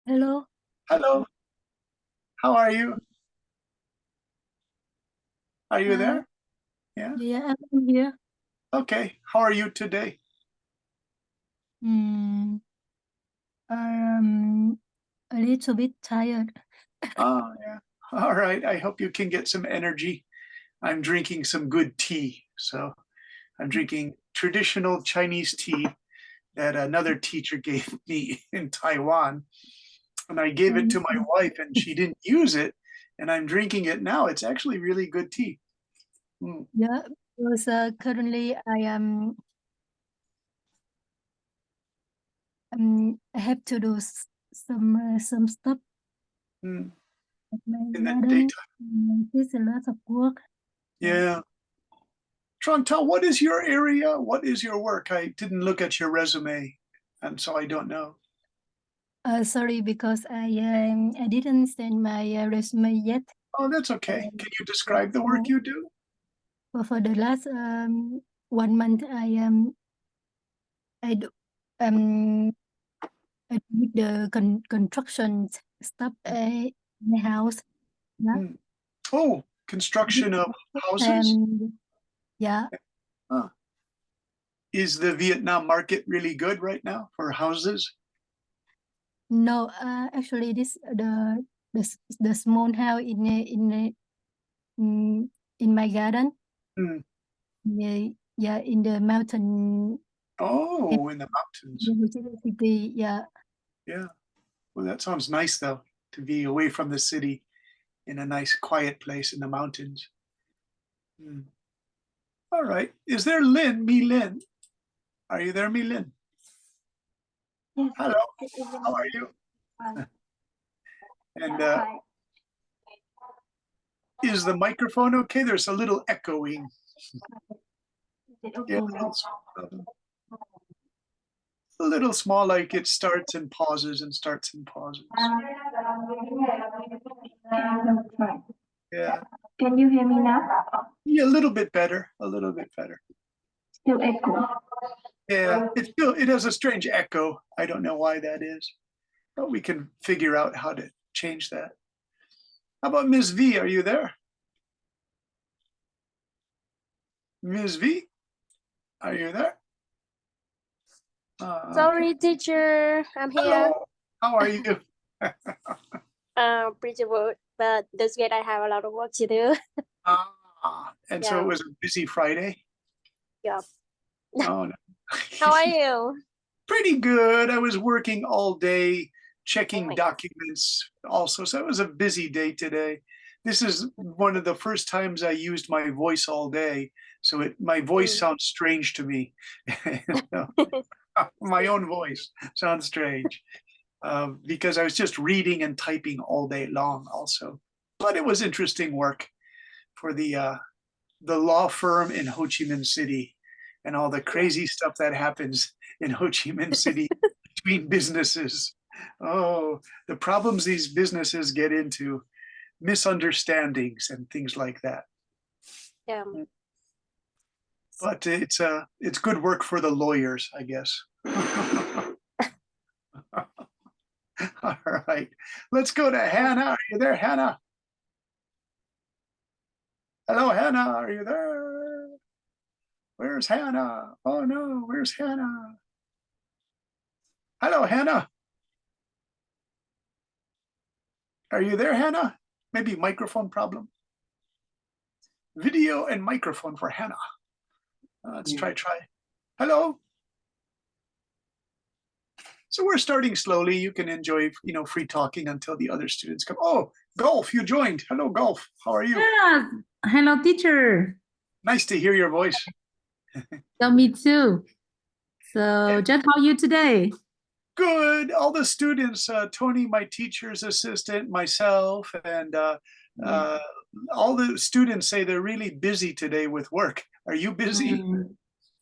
Hello. Hello, how are you? Are you Uh, there? Yeah. yeah, I'm here. Okay. How are you today? Mm, um, a little bit tired. Oh, yeah. All right. I hope you can get some energy. I'm drinking some good tea. So I'm drinking traditional Chinese tea that another teacher gave me in Taiwan. And I gave it to my Um, wife and she didn't use it. And I'm drinking it now. It's actually really good tea. Mm, yeah, because currently I have to do some stuff mm. at my In the garden. daytime. There's a lot of work. Yeah. Yeah. Chantal, what is your area? What is your work? I didn't look at your resume, and so I don't know. Sorry, because I didn't send my resume yet. Oh, that's okay. Um, Can you yeah, describe the work so you do? for the last 1 month, I do um I did the construction stuff at my house. Yeah. Hmm. Oh, construction of houses? And yeah, Huh. Is the Vietnam market really good right now for houses? no, actually, this the small house in in my garden. Hmm. Yeah, yeah, in the mountain Oh, in the mountains. in Ho Chi Minh City. Yeah, Yeah. Well, that sounds nice though, to be away from the city in a nice quiet place in the mountains. Hmm. All right. Is there Lynn? Me Lynn? Are you there, Me Lynn? Yes, Hello. good How evening. are you? And Hi. is the microphone okay? There's a little echoing. Is it Yeah, okay now? a little small, like it starts and pauses and starts and pauses. Right. Yeah, Can you hear me now? yeah, a little bit better, a little bit better. Still echo. Yeah, it has a strange echo. I don't know why that is, but we can figure out how to change that. How about Ms. V? Are you there? Ms. V, are you there? Sorry, teacher. I'm here. Hello. How are you? Pretty good, but this week I have a lot of work to do. And so it Yeah, was a busy Friday. yeah. Oh no. How are you? Pretty good. I was working all day, Oh checking my, documents also. So it was a busy day today. This is one of the first times I used my voice all day. So my voice mm. sounds strange to me. You know, my See. own voice sounds strange because I was just reading and typing all day long also. But it was interesting work for the law firm in Ho Chi Minh City and all the Yeah. crazy stuff that happens in Ho Chi Minh City between businesses. Oh, the problems these businesses get into, misunderstandings and things like that. Yeah. But it's good work for the lawyers, I guess. All right, let's go to Hannah. Are you there, Hannah? Hello, Hannah. Are you there? Where's Hannah? Oh no, where's Hannah? Hello, Hannah. Are you there, Hannah? Maybe microphone problem. Video and microphone for Hannah. Let's try. Hello. So we're starting slowly. You can enjoy, free talking until the other students come. Oh, Golf, you joined. Hello, Golf. How are you? Yeah. Hello, teacher. Nice to hear your voice. So me too. So Jeff, how are you today? Good. All the students, Tony, my teacher's assistant, myself, and all the students say they're really busy today with work. Are you busy?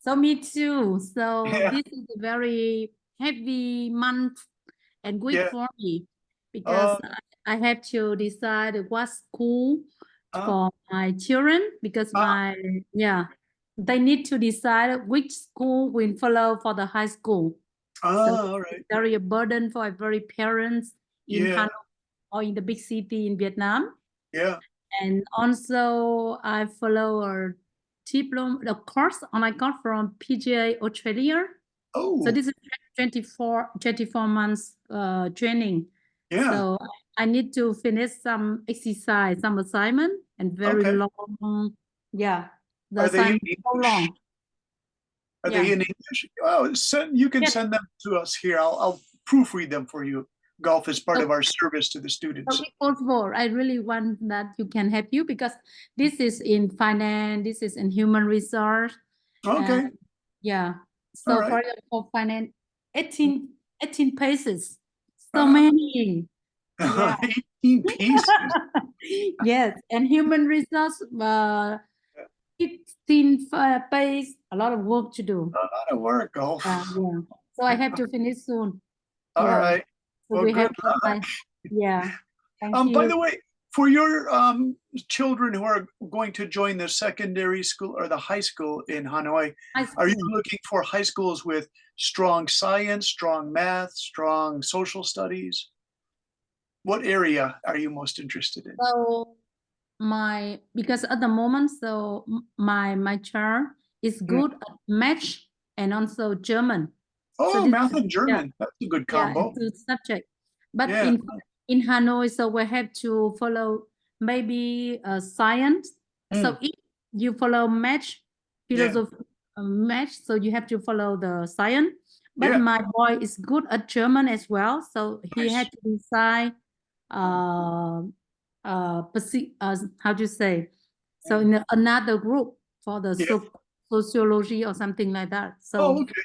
So me too. So Yeah. this is a very heavy month and week Yeah. for me because I had to decide what school Uh, for my children because they need to decide which school will follow for the high school. So all right. very a burden for every parents in Yeah. Hanoi or in the big city in Vietnam. Yeah. And also I follow a online course from PGA Australia. Oh, So this is 24 months training. yeah. So I need to finish some exercise, some assignment, and very Okay. long. Yeah, the Are they in assignment is so English? long. Are Yeah. they in English? Oh, you can Yes. send them to us here. I'll proofread them for you. Golf is part of our service to the students. So if possible, I really want that you can help you because this is in finance, this is in human resource. Okay. Yeah. So All right. for example, finance, 18 pages. So Uh-huh. many. Yeah. 18 pieces. Yes, and human resource 15 pages, a lot of work to do. A lot of work, Golf. Yeah. So I have to finish soon. All Yeah. right. So Well, we have good to luck. yeah. Thank By you. the way, for your children who are going to join the secondary school or the high school in Hanoi, High are you school. looking for high schools with strong science, strong math, strong social studies? What area are you most interested in? So because at the moment, so my child is good at math and also German. Oh, this math is- and German. That's a good Yeah, combo. it's a subject. But Yeah. in Hanoi, so we have to follow maybe science. So if you follow math, Yeah. philosophy, math, so you have to follow the science. But Yeah. my boy is good at German as well, so he Nice. had to decide how to say, so in another group for the Yeah. sociology or something like that. So Oh, okay.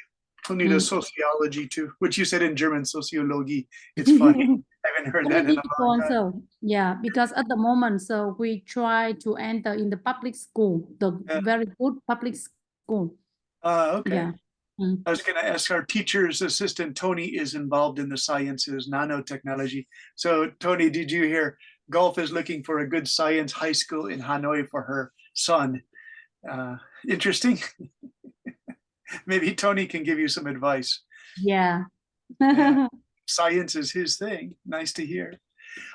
We'll need a sociology too, which you said in German, sociology. It's funny. I haven't heard that in a long time. also, yeah, because at the moment, so we try to enter in the public school, the Yeah. very good public school. Okay. Yeah. Mm. I was going to ask, our teacher's assistant, Tony, is involved in the sciences, nanotechnology. So, Tony, did you hear Golf is looking for a good science high school in Hanoi for her son? Interesting. Maybe Tony can give you some advice. Yeah. Yeah. Science is his thing. Nice to hear.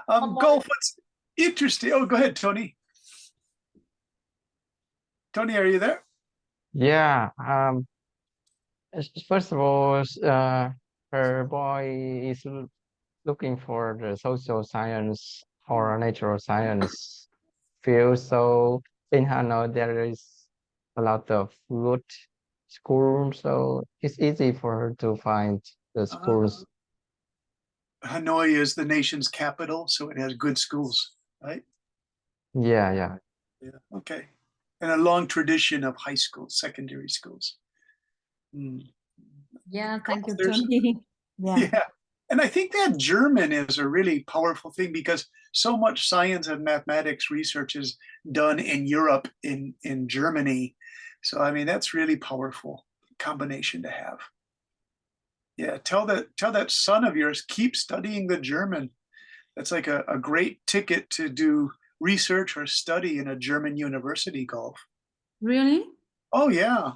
boy. Golf, what's interesting? Oh, go ahead, Tony. Tony, are you there? Yeah. First of all, her boy is looking for the social science or natural science field. So in Hanoi, there is a lot of good schools, so it's easy for her to find the schools. Hanoi is the nation's capital, so it has good schools, right? Yeah, yeah. Yeah. Okay. And a long tradition of high schools, secondary schools. Yeah, thank you, There's- Tony. Yeah. Yeah. And I think that German is a really powerful thing because so much science and mathematics research is done in Europe, in Germany. So, I mean, that's really powerful combination to have. Yeah. Tell that son of yours, keep studying the German. That's like a great ticket to do research or study in a German university, Golf. Really? Oh yeah,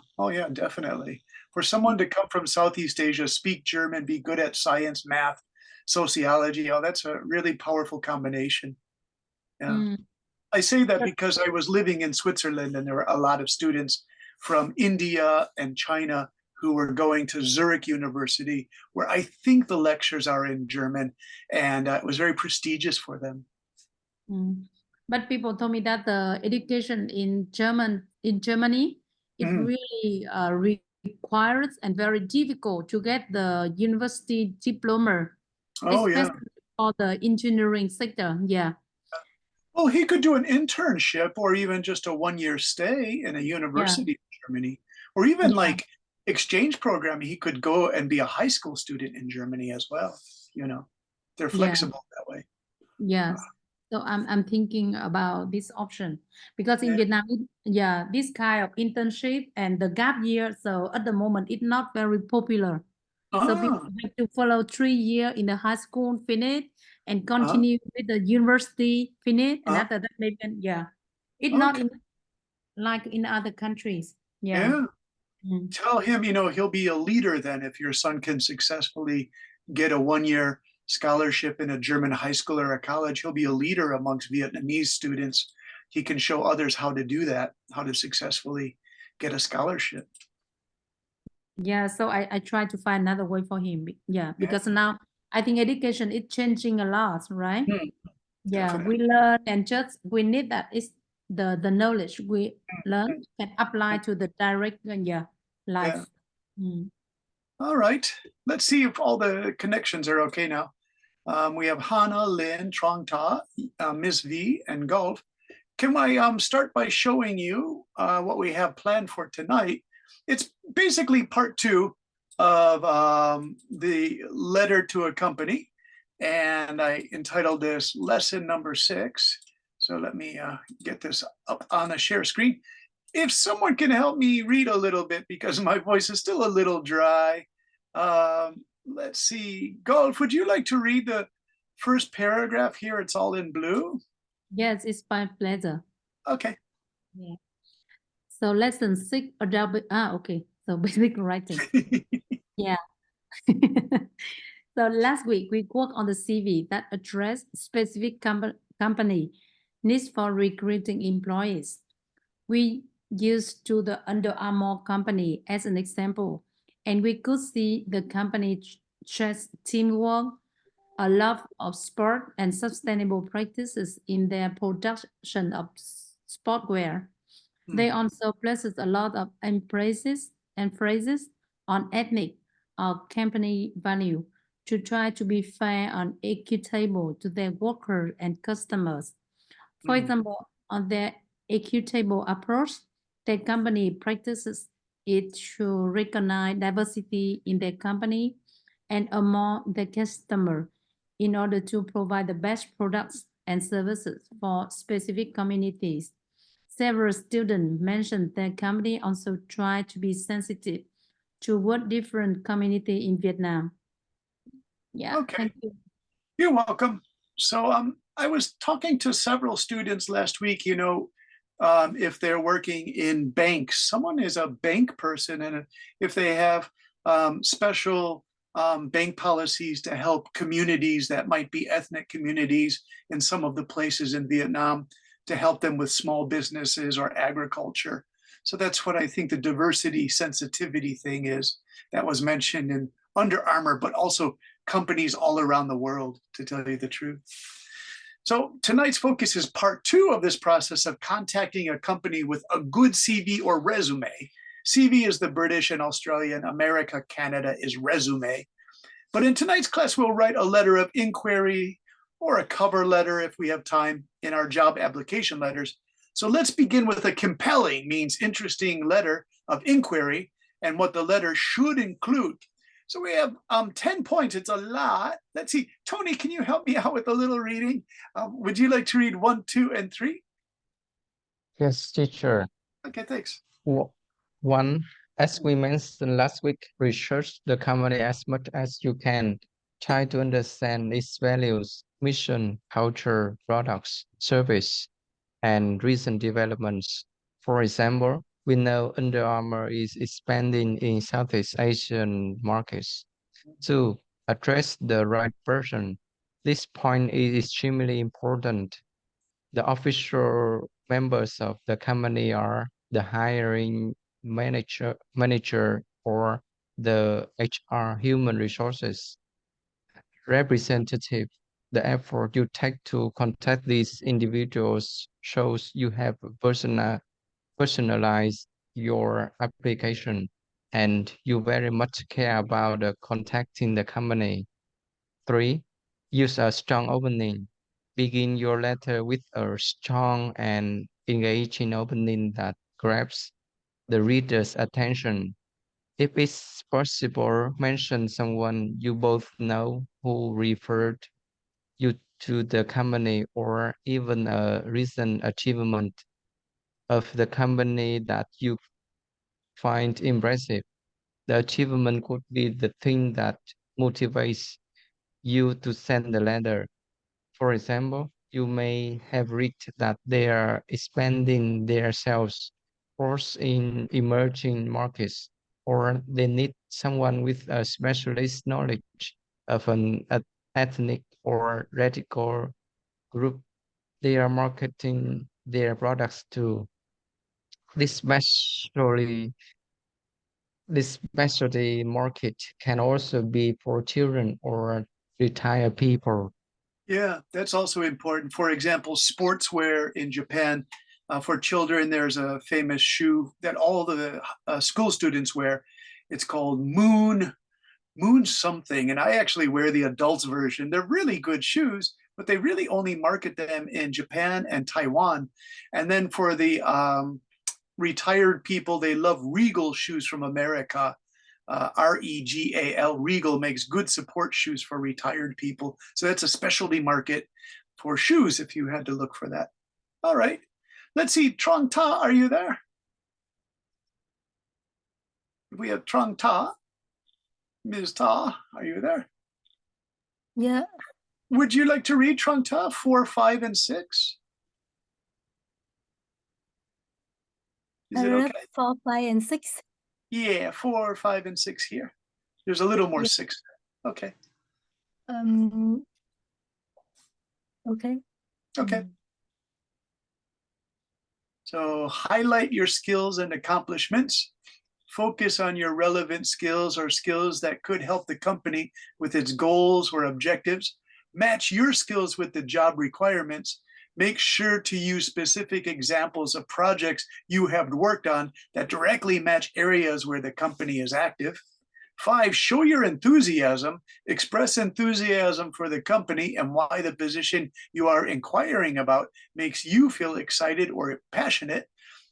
definitely. For someone to come from Southeast Asia, speak German, be good at science, math, sociology, that's a really powerful combination. Yeah. Mm. I say that because I was living in Switzerland and there were a lot of students from India and China who were going to Zurich University, where I think the lectures are in German, and it was very prestigious for them. Mm. But people told me that the education in Germany, it really requires and very difficult to get the university diploma, Oh yeah. especially for the engineering sector. Yeah. Well, he could do an internship or even just a 1-year stay in a university in Germany, or even like exchange program. He could go and be a high school student in Germany as well. They're flexible that way. Yes. So I'm thinking about this option because in Yeah. Vietnam, this kind of internship and the gap year. So at the moment, it's not very popular. So people have to follow 3 years in the high school, finish, and continue with the university, finish, and after that, maybe it's not like in other countries. Yeah. Tell him, he'll be a leader then if your son can successfully get a 1-year scholarship in a German high school or a college, he'll be a leader amongst Vietnamese students. He can show others how to do that, how to successfully get a scholarship. Yeah, so I try to find another way for him. Yeah, because now I think education is changing a lot, right? Yeah, Definitely. we learn and just we need that is the knowledge we learn can apply to the direct life. Mm. All right. Let's see if all the connections are okay now. We have Hannah, Lynn, Trong Ta, Ms. V, and Gulf. Can I start by showing you what we have planned for tonight? It's basically part 2 of the letter to a company. And I entitled this lesson number 6. So let me get this up on the share screen. If someone can help me read a little bit because my voice is still a little dry. Let's see. Golf, would you like to read the first paragraph here? It's all in blue. Yes, it's my pleasure. Okay. Yeah. So lesson 6 Adobe. Okay. So basic writing. Yeah. So last week we worked on the CV that addressed specific company needs for recruiting employees. We used to the Under Armour company as an example, and we could see the company stress teamwork, a love of sport, and sustainable practices in their production of sportwear. They also places a lot of emphasis on ethnic or company value to try to be fair and equitable to their workers and customers. For example, on their equitable approach, the company practices it to recognize diversity in their company and among the customer in order to provide the best products and services for specific communities. Several students mentioned their company also try to be sensitive to what different community in Vietnam. Yeah, Okay. thank you. You're welcome. So I was talking to several students last week, if they're working in banks, someone is a bank person, and if they have special bank policies to help communities that might be ethnic communities in some of the places in Vietnam to help them with small businesses or agriculture. So that's what I think the diversity sensitivity thing is that was mentioned in Under Armour, but also companies all around the world, to tell you the truth. So tonight's focus is part 2 of this process of contacting a company with a good CV or resume. CV is the British and Australian, America, Canada is resume. But in tonight's class, we'll write a letter of inquiry or a cover letter if we have time in our job application letters. So let's begin with a compelling, means interesting letter of inquiry and what the letter should include. So we have 10 points. It's a lot. Let's see. Tony, can you help me out with a little reading? Would you like to read 1, 2, and 3? Yes, teacher. Okay, thanks. 1, as we mentioned last week, research the company as much as you can. Try to understand its values, mission, culture, products, service, and recent developments. For example, we know Under Armour is expanding in Southeast Asian markets. 2, address the right person. This point is extremely important. The official members of the company are the hiring manager or the HR, human resources representative. The effort you take to contact these individuals shows you have personalized your application and you very much care about contacting the company. 3, use a strong opening. Begin your letter with a strong and engaging opening that grabs the reader's attention. If it's possible, mention someone you both know who referred you to the company or even a recent achievement of the company that you find impressive. The achievement could be the thing that motivates you to send the letter. For example, you may have read that they are expanding their sales force in emerging markets, or they need someone with a specialist knowledge of an ethnic or radical group. They are marketing their products to this specialty market can also be for children or retired people. Yeah, that's also important. For example, sportswear in Japan, for children, there's a famous shoe that all the school students wear. It's called Moon something. And I actually wear the adults version. They're really good shoes, but they really only market them in Japan and Taiwan. And then for the retired people, they love Regal shoes from America. Regal. Regal makes good support shoes for retired people. So that's a specialty market for shoes if you had to look for that. All right. Let's see. Trong Ta, are you there? We have Trong Ta. Ms. Ta, are you there? Yeah. Would you like to read Trong Ta 4, 5, and 6? Is I it read okay? 4, 5, and 6. Yeah, 4, 5, and 6 here. There's a little more Yeah. 6. Okay. Okay. Okay. So highlight your skills and accomplishments. Focus on your relevant skills or skills that could help the company with its goals or objectives. Match your skills with the job requirements. Make sure to use specific examples of projects you have worked on that directly match areas where the company is active. 5, show your enthusiasm. Express enthusiasm for the company and why the position you are inquiring about makes you feel excited or passionate.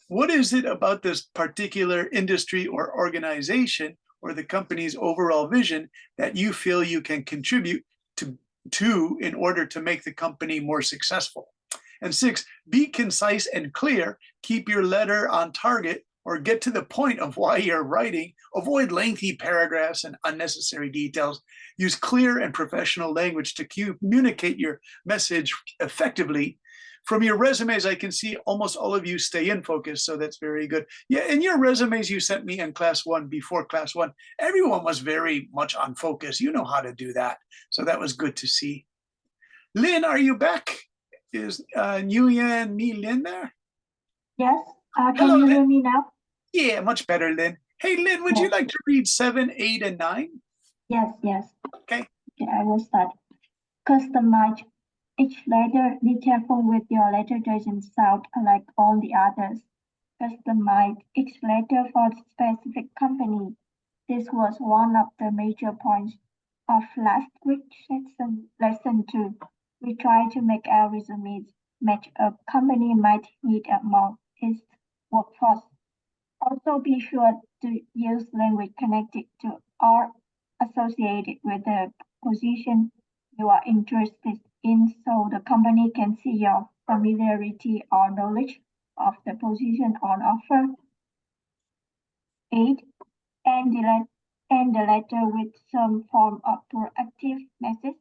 What is it about this particular industry or organization or the company's overall vision that you feel you can contribute to in order to make the company more successful? And 6, be concise and clear. Keep your letter on target or get to the point of why you're writing. Avoid lengthy paragraphs and unnecessary details. Use clear and professional language to communicate your message effectively. From your resumes, I can see almost all of you stay in focus, so that's very good. Yeah, in your resumes you sent me in class 1, before class 1, everyone was very much on focus. You know how to do that. So that was good to see. Lynn, are you back? Is Nguyen Mi Lynn there? Yes. Hello, Can you Lynn. hear me now? Yeah, much better, Lynn. Hey, Lynn, would you like to read 7, 8, and 9? Yes, yes. Okay. Okay, I will start. Customize each letter. Be careful with your letter doesn't sound like all the others. Customize each letter for a specific company. This was one of the major points of last week's lesson 2. We try to make our resumes match a company might need among its workforce. Also be sure to use language connected to or associated with the position you are interested in so the company can see your familiarity or knowledge of the position on offer. 8. End the letter with some form of proactive message.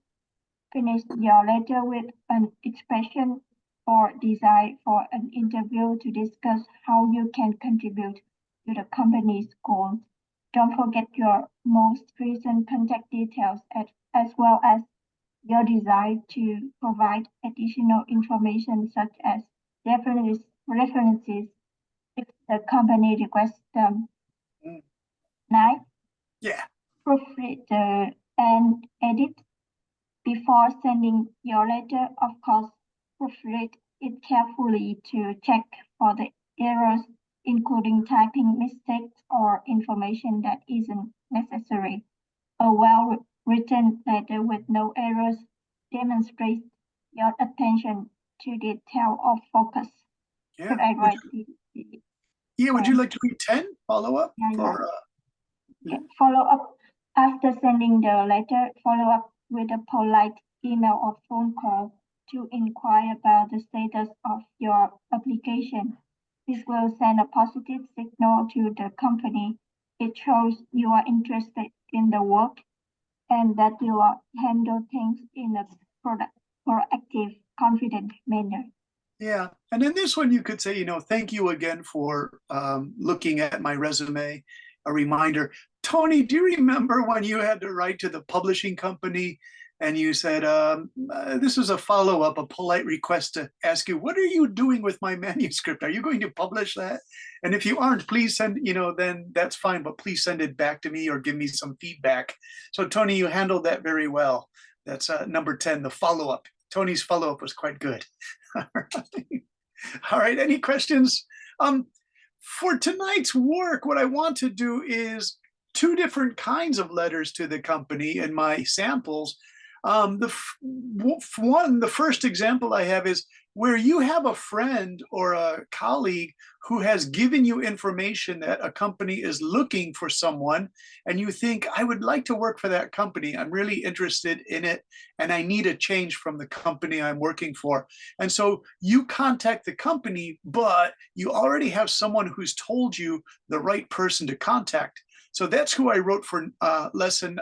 Finish your letter with an expression or desire for an interview to discuss how you can contribute to the company's goals. Don't forget your most recent contact details as well as your desire to provide additional information such as references if the company requests them. 9. Yeah. Proofread and edit before sending your letter. Of course, proofread it carefully to check for the errors, including typing mistakes or information that isn't necessary. A well-written letter with no errors demonstrates your attention to detail or focus. Yeah. Should I write Would you like to read 10? Follow up? Yeah, yeah. For, Okay. Follow up after sending the letter. Follow up with a polite email or phone call to inquire about the status of your application. This will send a positive signal to the company. It shows you are interested in the work and that you are handle things in a proactive, confident manner. Yeah. And in this one, you could say, thank you again for looking at my resume, a reminder. Tony, do you remember when you had to write to the publishing company and you said, this is a follow-up, a polite request to ask you, what are you doing with my manuscript? Are you going to publish that? And if you aren't, please send, then that's fine, but please send it back to me or give me some feedback. So Tony, you handled that very well. That's number 10, the follow-up. Tony's follow-up was quite good. All right, any questions? For tonight's work, what I want to do is 2 different kinds of letters to the company in my samples. The first example I have is where you have a friend or a colleague who has given you information that a company is looking for someone, and you think, I would like to work for that company. I'm really interested in it, and I need a change from the company I'm working for. And so you contact the company, but you already have someone who's told you the right person to contact. So that's who I wrote for lesson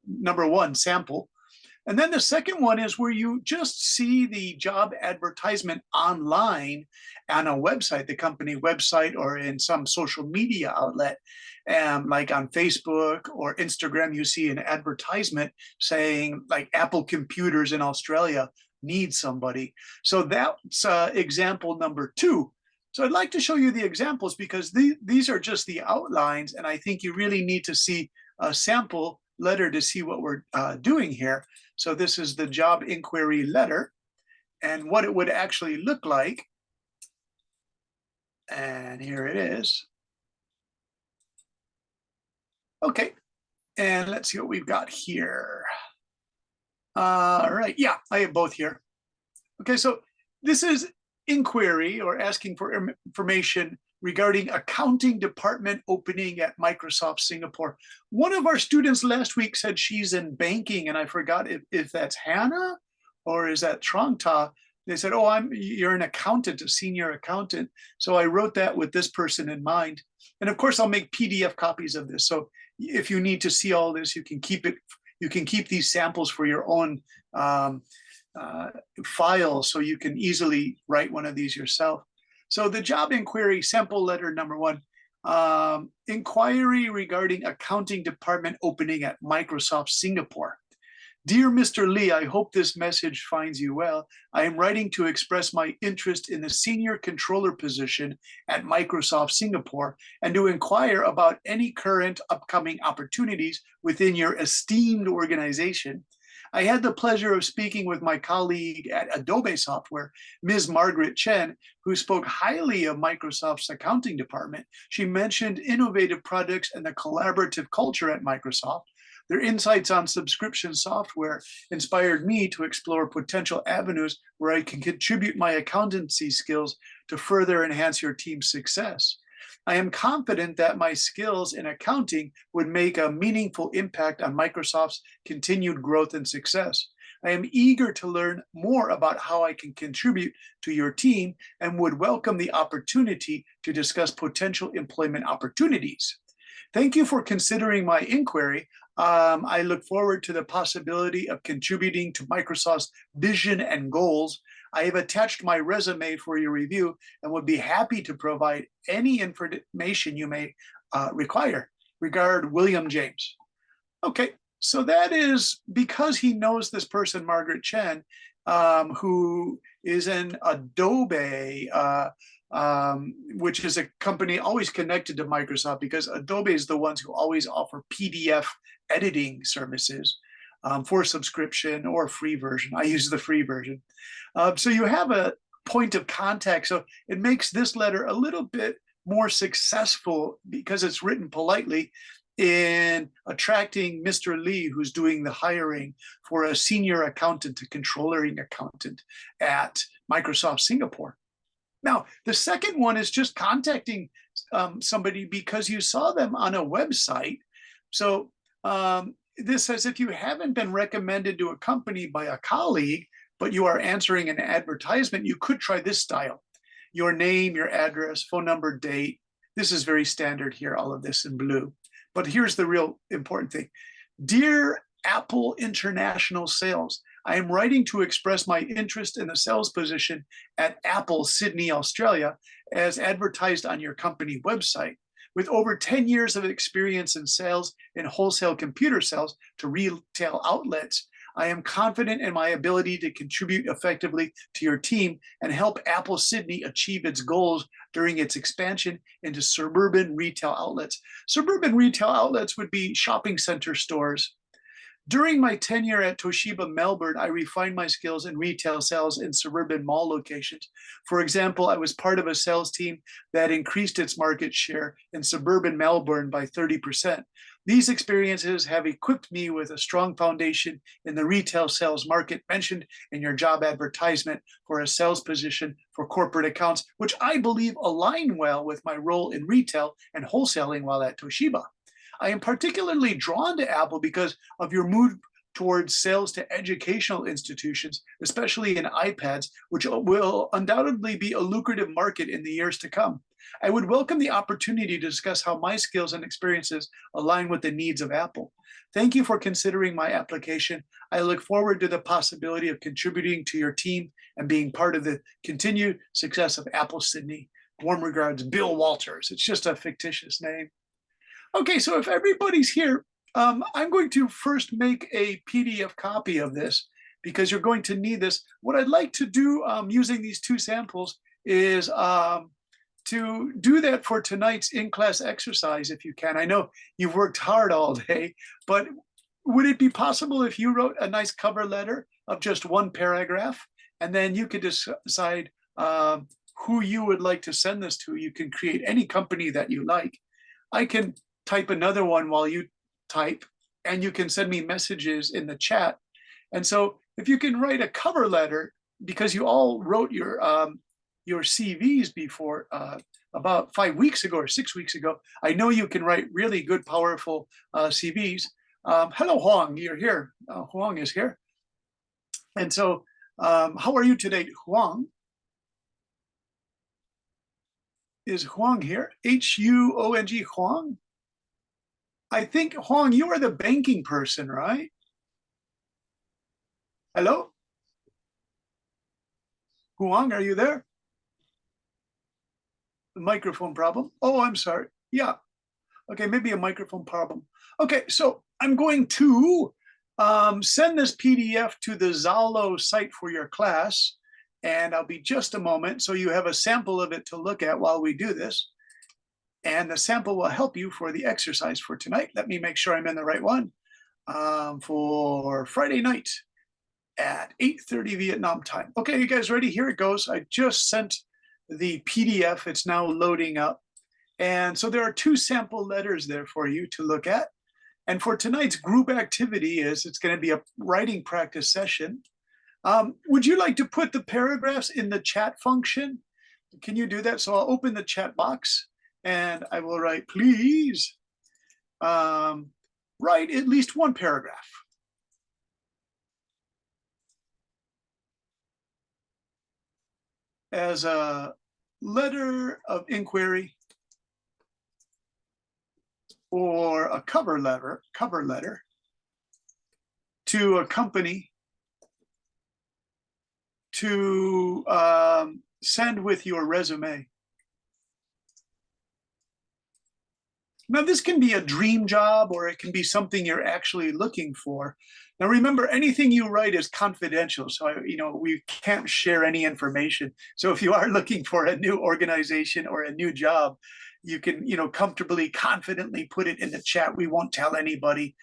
number 1, sample. And then the second one is where you just see the job advertisement online on a website, the company website, or in some social media outlet, like on Facebook or Instagram, you see an advertisement saying like Apple Computers in Australia need somebody. So that's example number 2. So I'd like to show you the examples because these are just the outlines, and I think you really need to see a sample letter to see what we're doing here. So this is the job inquiry letter and what it would actually look like. And here it is. Okay, and let's see what we've got here. All right, yeah, I have both here. Okay, so this is inquiry or asking for information regarding accounting department opening at Microsoft Singapore. One of our students last week said she's in banking, and I forgot if that's Hannah or is that Trong Ta. They said, oh, you're an accountant, a senior accountant. So I wrote that with this person in mind. And of course, I'll make PDF copies of this. So if you need to see all this, you can keep it. You can keep these samples for your own file, so you can easily write one of these yourself. So the job inquiry sample letter number 1, inquiry regarding accounting department opening at Microsoft Singapore. Dear Mr. Lee, I hope this message finds you well. I am writing to express my interest in the senior controller position at Microsoft Singapore and to inquire about any current upcoming opportunities within your esteemed organization. I had the pleasure of speaking with my colleague at Adobe Software, Ms. Margaret Chen, who spoke highly of Microsoft's accounting department. She mentioned innovative products and the collaborative culture at Microsoft. Their insights on subscription software inspired me to explore potential avenues where I can contribute my accountancy skills to further enhance your team's success. I am confident that my skills in accounting would make a meaningful impact on Microsoft's continued growth and success. I am eager to learn more about how I can contribute to your team and would welcome the opportunity to discuss potential employment opportunities. Thank you for considering my inquiry. I look forward to the possibility of contributing to Microsoft's vision and goals. I have attached my resume for your review and would be happy to provide any information you may require. Regard, William James. Okay, so that is because he knows this person, Margaret Chen, who is in Adobe, which is a company always connected to Microsoft, because Adobe is the ones who always offer PDF editing services for subscription or free version. I use the free version. So you have a point of contact. So it makes this letter a little bit more successful because it's written politely in attracting Mr. Lee, who's doing the hiring for a senior accountant to controlling accountant at Microsoft Singapore. Now, the second one is just contacting somebody because you saw them on a website. So this says, if you haven't been recommended to a company by a colleague, but you are answering an advertisement, you could try this style. Your name, your address, phone number, date. This is very standard here, all of this in blue. But here's the real important thing. Dear Apple International Sales, I am writing to express my interest in the sales position at Apple Sydney, Australia, as advertised on your company website. With over 10 years of experience in sales and wholesale computer sales to retail outlets, I am confident in my ability to contribute effectively to your team and help Apple Sydney achieve its goals during its expansion into suburban retail outlets. Suburban retail outlets would be shopping center stores. During my tenure at Toshiba Melbourne, I refined my skills in retail sales in suburban mall locations. For example, I was part of a sales team that increased its market share in suburban Melbourne by 30%. These experiences have equipped me with a strong foundation in the retail sales market mentioned in your job advertisement for a sales position for corporate accounts, which I believe align well with my role in retail and wholesaling while at Toshiba. I am particularly drawn to Apple because of your move towards sales to educational institutions, especially in iPads, which will undoubtedly be a lucrative market in the years to come. I would welcome the opportunity to discuss how my skills and experiences align with the needs of Apple. Thank you for considering my application. I look forward to the possibility of contributing to your team and being part of the continued success of Apple Sydney. Warm regards, Bill Walters. It's just a fictitious name. Okay, so if everybody's here, I'm going to first make a PDF copy of this because you're going to need this. What I'd like to do using these two samples is to do that for tonight's in-class exercise if you can. I know you've worked hard all day, but would it be possible if you wrote a nice cover letter of just one paragraph and then you could decide who you would like to send this to? You can create any company that you like. I can type another one while you type, and you can send me messages in the chat. And so if you can write a cover letter, because you all wrote your CVs before about 5 weeks ago or 6 weeks ago, I know you can write really good, powerful CVs. Hello, Huang, you're here. Huang is here. And so how are you today, Huang? Is Huang here? H-U-O-N-G, Huang? I think, Huang, you are the banking person, right? Hello? Huang, are you there? The microphone problem. Oh, I'm sorry. Yeah. Okay, maybe a microphone problem. Okay, so I'm going to send this PDF to the Zalo site for your class, and I'll be just a moment so you have a sample of it to look at while we do this. And the sample will help you for the exercise for tonight. Let me make sure I'm in the right one. For Friday night at 8:30 Vietnam time. Okay, you guys ready? Here it goes. I just sent the PDF. It's now loading up. And so there are two sample letters there for you to look at. And for tonight's group activity it's going to be a writing practice session. Would you like to put the paragraphs in the chat function? Can you do that? So I'll open the chat box and I will write, please write at least one paragraph. As a letter of inquiry or a cover letter to a company to send with your resume. Now, this can be a dream job or it can be something you're actually looking for. Now, remember, anything you write is confidential. So, we can't share any information. So if you are looking for a new organization or a new job, you can, comfortably, confidently put it in the chat. We won't tell anybody.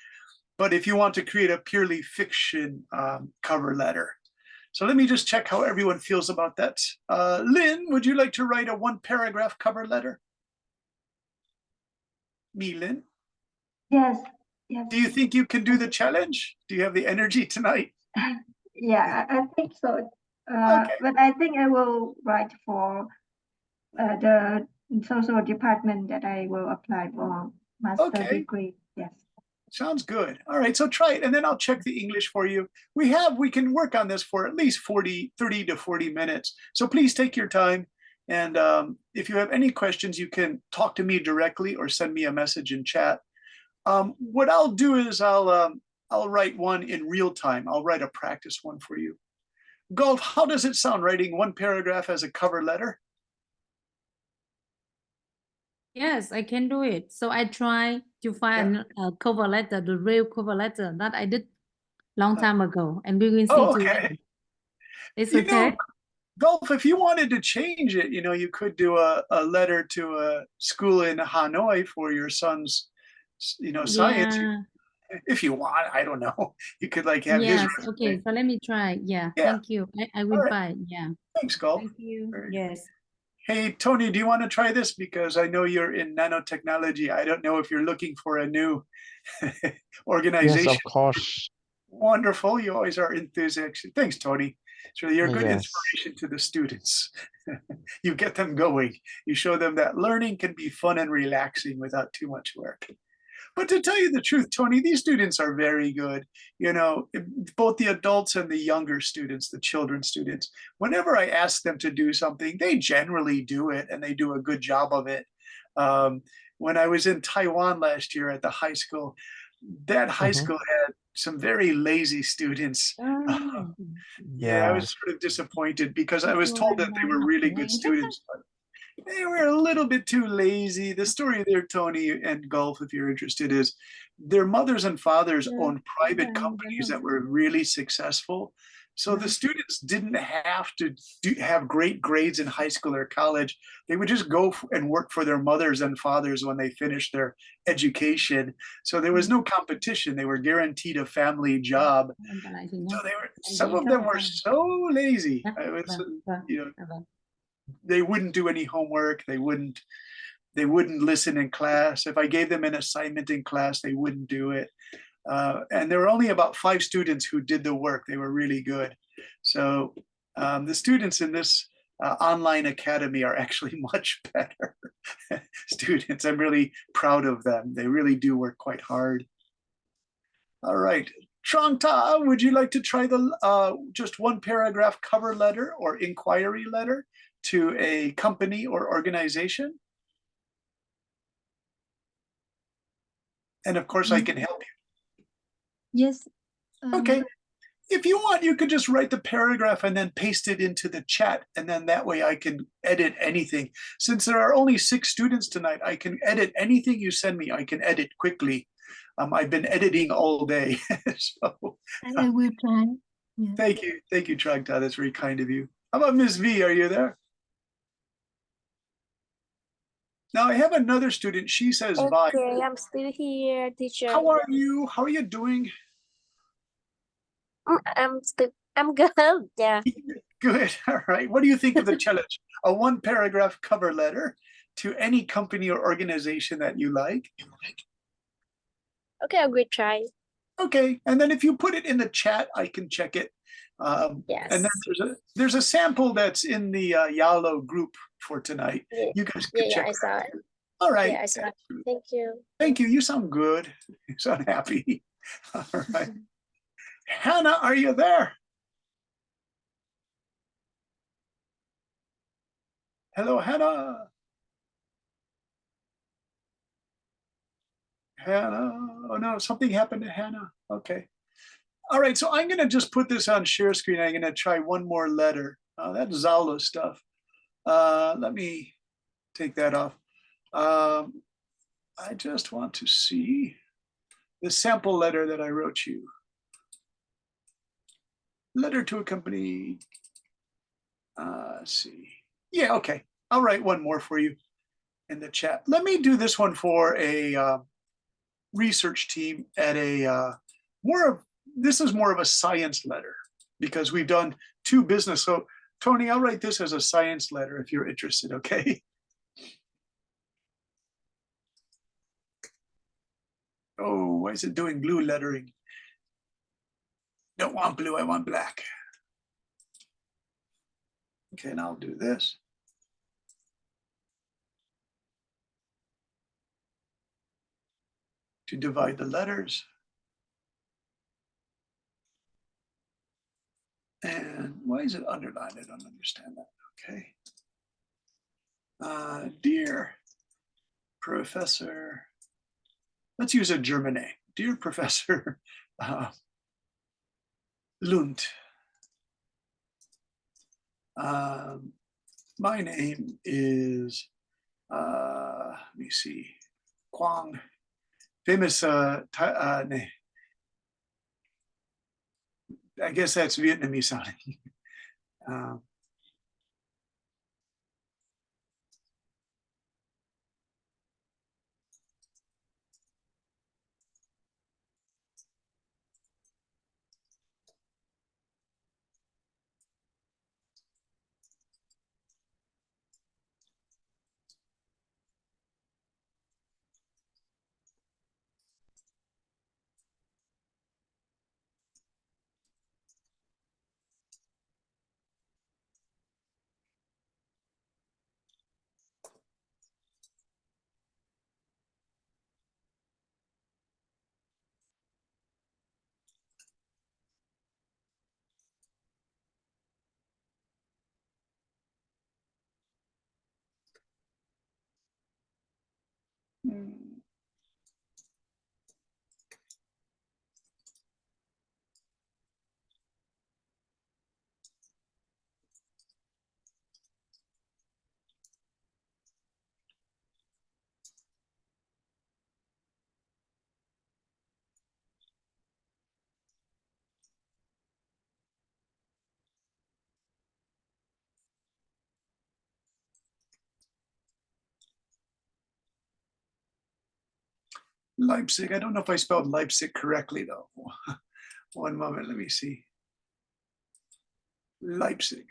But if you want to create a purely fiction cover letter. So let me just check how everyone feels about that. Lynn, would you like to write a one paragraph cover letter? Me, Lynn? Yes, yes. Do you think you can do the challenge? Do you have the energy tonight? Yeah, I think so. Okay. But I think I will write for the social department that I will apply for master degree. Yes. Sounds good. All right, so try it, and then I'll check the English for you. We can work on this for at least 30 to 40 minutes. So please take your time. And if you have any questions, you can talk to me directly or send me a message in chat. What I'll do is I'll write one in real time. I'll write a practice one for you. Golf, how does it sound writing one paragraph as a cover letter? Yes, I can do it. So I try to find a cover letter, the real cover letter that I did long time ago, and we will see Oh, together. okay. It's You know, okay. Golf, if you wanted to change it, you could do a letter to a school in Hanoi for your son's, science. Yeah. If you want, I don't know. You could like have his Yes. resume. Okay. So let me try. Yeah. Yeah. Thank you. I will All right. buy. Yeah. Thanks, Golf. Thank you. Very good. Yes. Hey, Tony, do you want to try this? Because I know you're in nanotechnology. I don't know if you're looking for a new Yes, organization. of course. Wonderful. You always are enthusiastic. Thanks, Tony. So you're a good Yes. inspiration to the students. You get them going. You show them that learning can be fun and relaxing without too much work. But to tell you the truth, Tony, these students are very good. Both the adults and the younger students, the children students, whenever I ask them to do something, they generally do it and they do a good job of it. When I was in Taiwan last year at the high school, that high Mhm. school had some very lazy students. Oh, Yeah, I was Yeah. sort of disappointed because I was cô told anh that they đang were học really tiếng good Anh hết á. students, but they were a little bit too lazy. The story there, Tony and Gulf, if you're interested, is their mothers and fathers Yeah, owned private yeah, companies yeah. that were really successful. So the students didn't have to have great grades in high school or college. They would just go and work for their mothers and fathers when they finished their education. So there was no competition. They were guaranteed a family job. Em trả lại thì nha. So Em some vẽ of rất them là were xanh. so lazy. Dạ, I was, vâng, vâng, dạ vâng. they wouldn't do any homework. They wouldn't listen in class. If I gave them an assignment in class, they wouldn't do it. And there were only about 5 students who did the work. They were really good. So the students in this online academy are actually much better students. I'm really proud of them. They really do work quite hard. All right. Trong Ta, would you like to try the just one paragraph cover letter or inquiry letter to a company or organization? And of course, I can help you. Yes. Okay. If you want, you could just write the paragraph and then paste it into the chat. And then that way I can edit anything. Since there are only 6 students tonight, I can edit anything you send me. I can edit quickly. I've been editing all day. So I will try. Yeah. thank you. Thank you, Tragta. That's very kind of you. How about Ms. V? Are you there? Now I have another student. She says, bye. Okay, I'm still here, teacher. How are you? How are you doing? I'm good. Yeah. Good. All right. What do you think of the challenge? A 1 paragraph cover letter to any company or organization that you like. Okay, I will try. Okay. And then if you put it in the chat, I can check it. Yes. And then there's a sample that's in the Yalo group for tonight. Yeah. You guys can Yeah, check I it saw out. it. All right. Yeah, I saw it. Thank you. Thank you. You sound good. You sound happy. All right. Hannah, are you there? Hello, Hannah. Hannah. Oh no, something happened to Hannah. Okay. All right, so I'm going to just put this on share screen. I'm going to try one more letter. That's Zalo stuff. Let me take that off. I just want to see the sample letter that I wrote you. Letter to a company. Let's see. Yeah, okay. I'll write one more for you in the chat. Let me do this one for a research team at a this is more of a science letter because we've done 2 business. So Tony, I'll write this as a science letter if you're interested, okay? Oh, why is it doing blue lettering? Don't want blue, I want black. Okay, and I'll do this. To divide the letters. And why is it underlined? I don't understand that. Okay. Dear Professor, let's use a German name. Dear Professor Lund. My name is, let me see, Kwang, famous I guess that's Vietnamese sounding. Um, hmm. Leipzig. I don't know if I spelled Leipzig correctly though. One moment, let me see. Leipzig.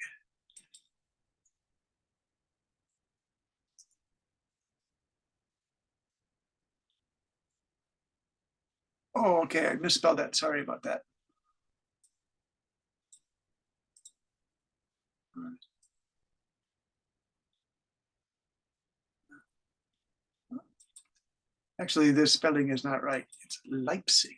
Oh, okay, I misspelled that. Sorry about that. Actually, this spelling is not right. It's Leipzig.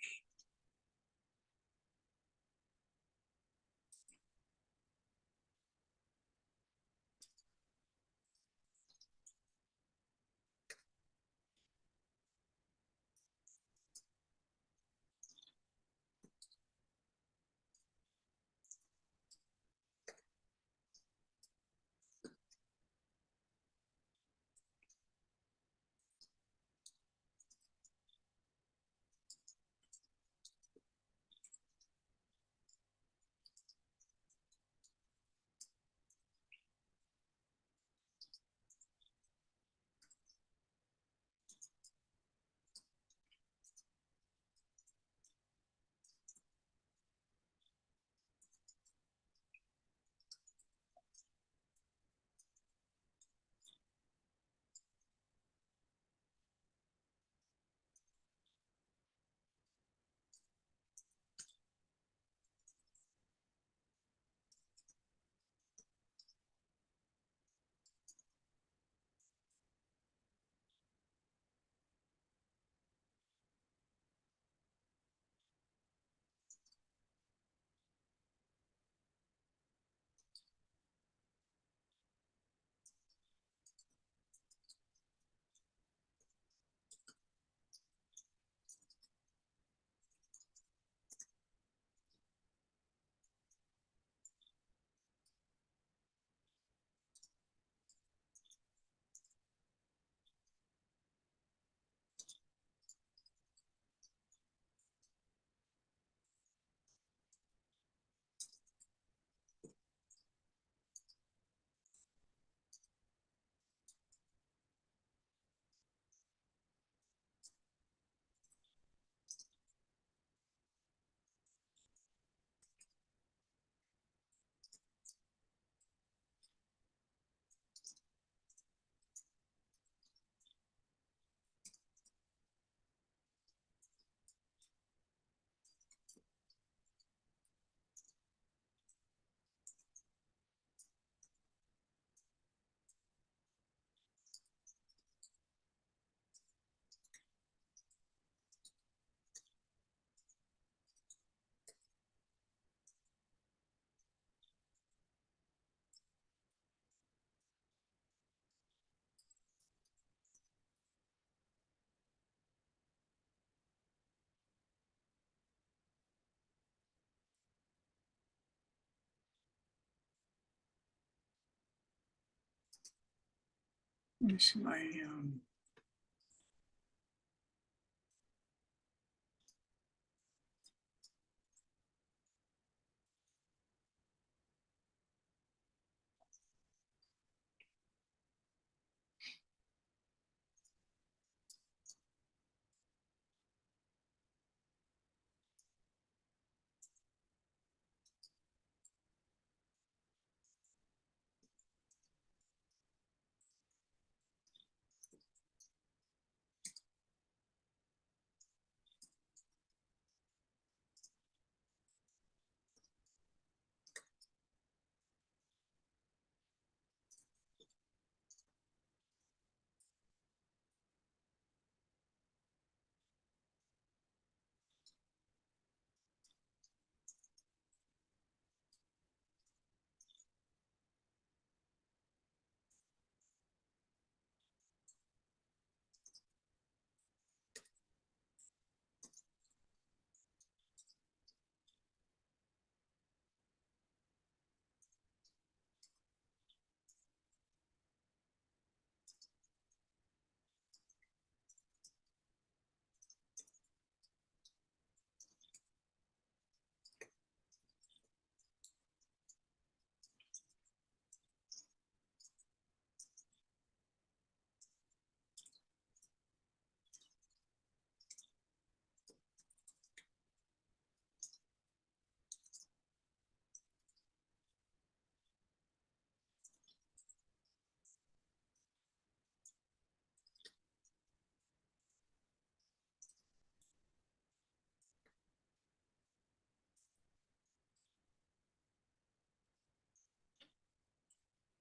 Let me see my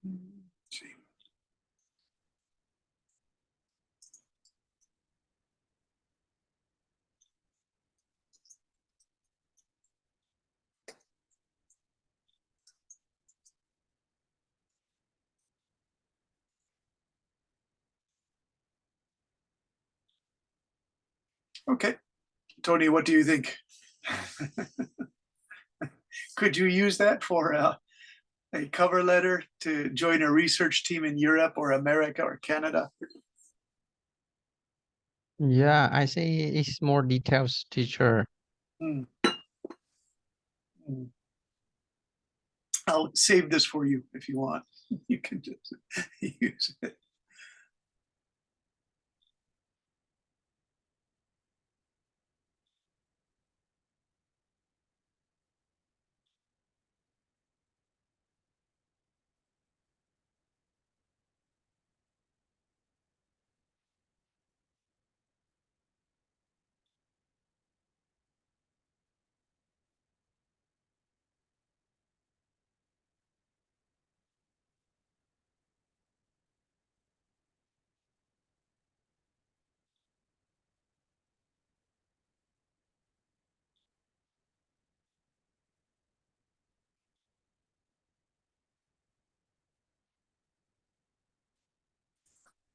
See. Okay, Tony, what do you think? Could you use that for a cover letter to join a research team in Europe or America or Canada? Yeah, I say it's more details, teacher. Hmm. Hmm. I'll save this for you if you want. You can just use it.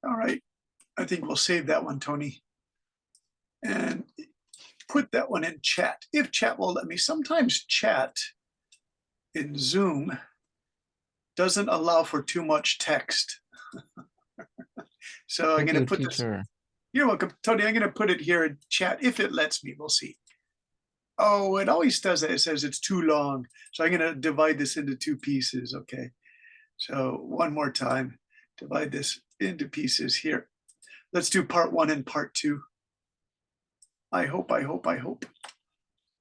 All right, I think we'll save that one, Tony, and put that one in chat. If chat will let me. Sometimes chat in Zoom doesn't allow for too much text. So I'm Thank going to you, put this. teacher. You're welcome, Tony. I'm going to put it here in chat if it lets me. We'll see. Oh, it always does that. It says it's too long. So I'm going to divide this into two pieces. Okay. So one more time, divide this into pieces here. Let's do part 1 and part 2. I hope.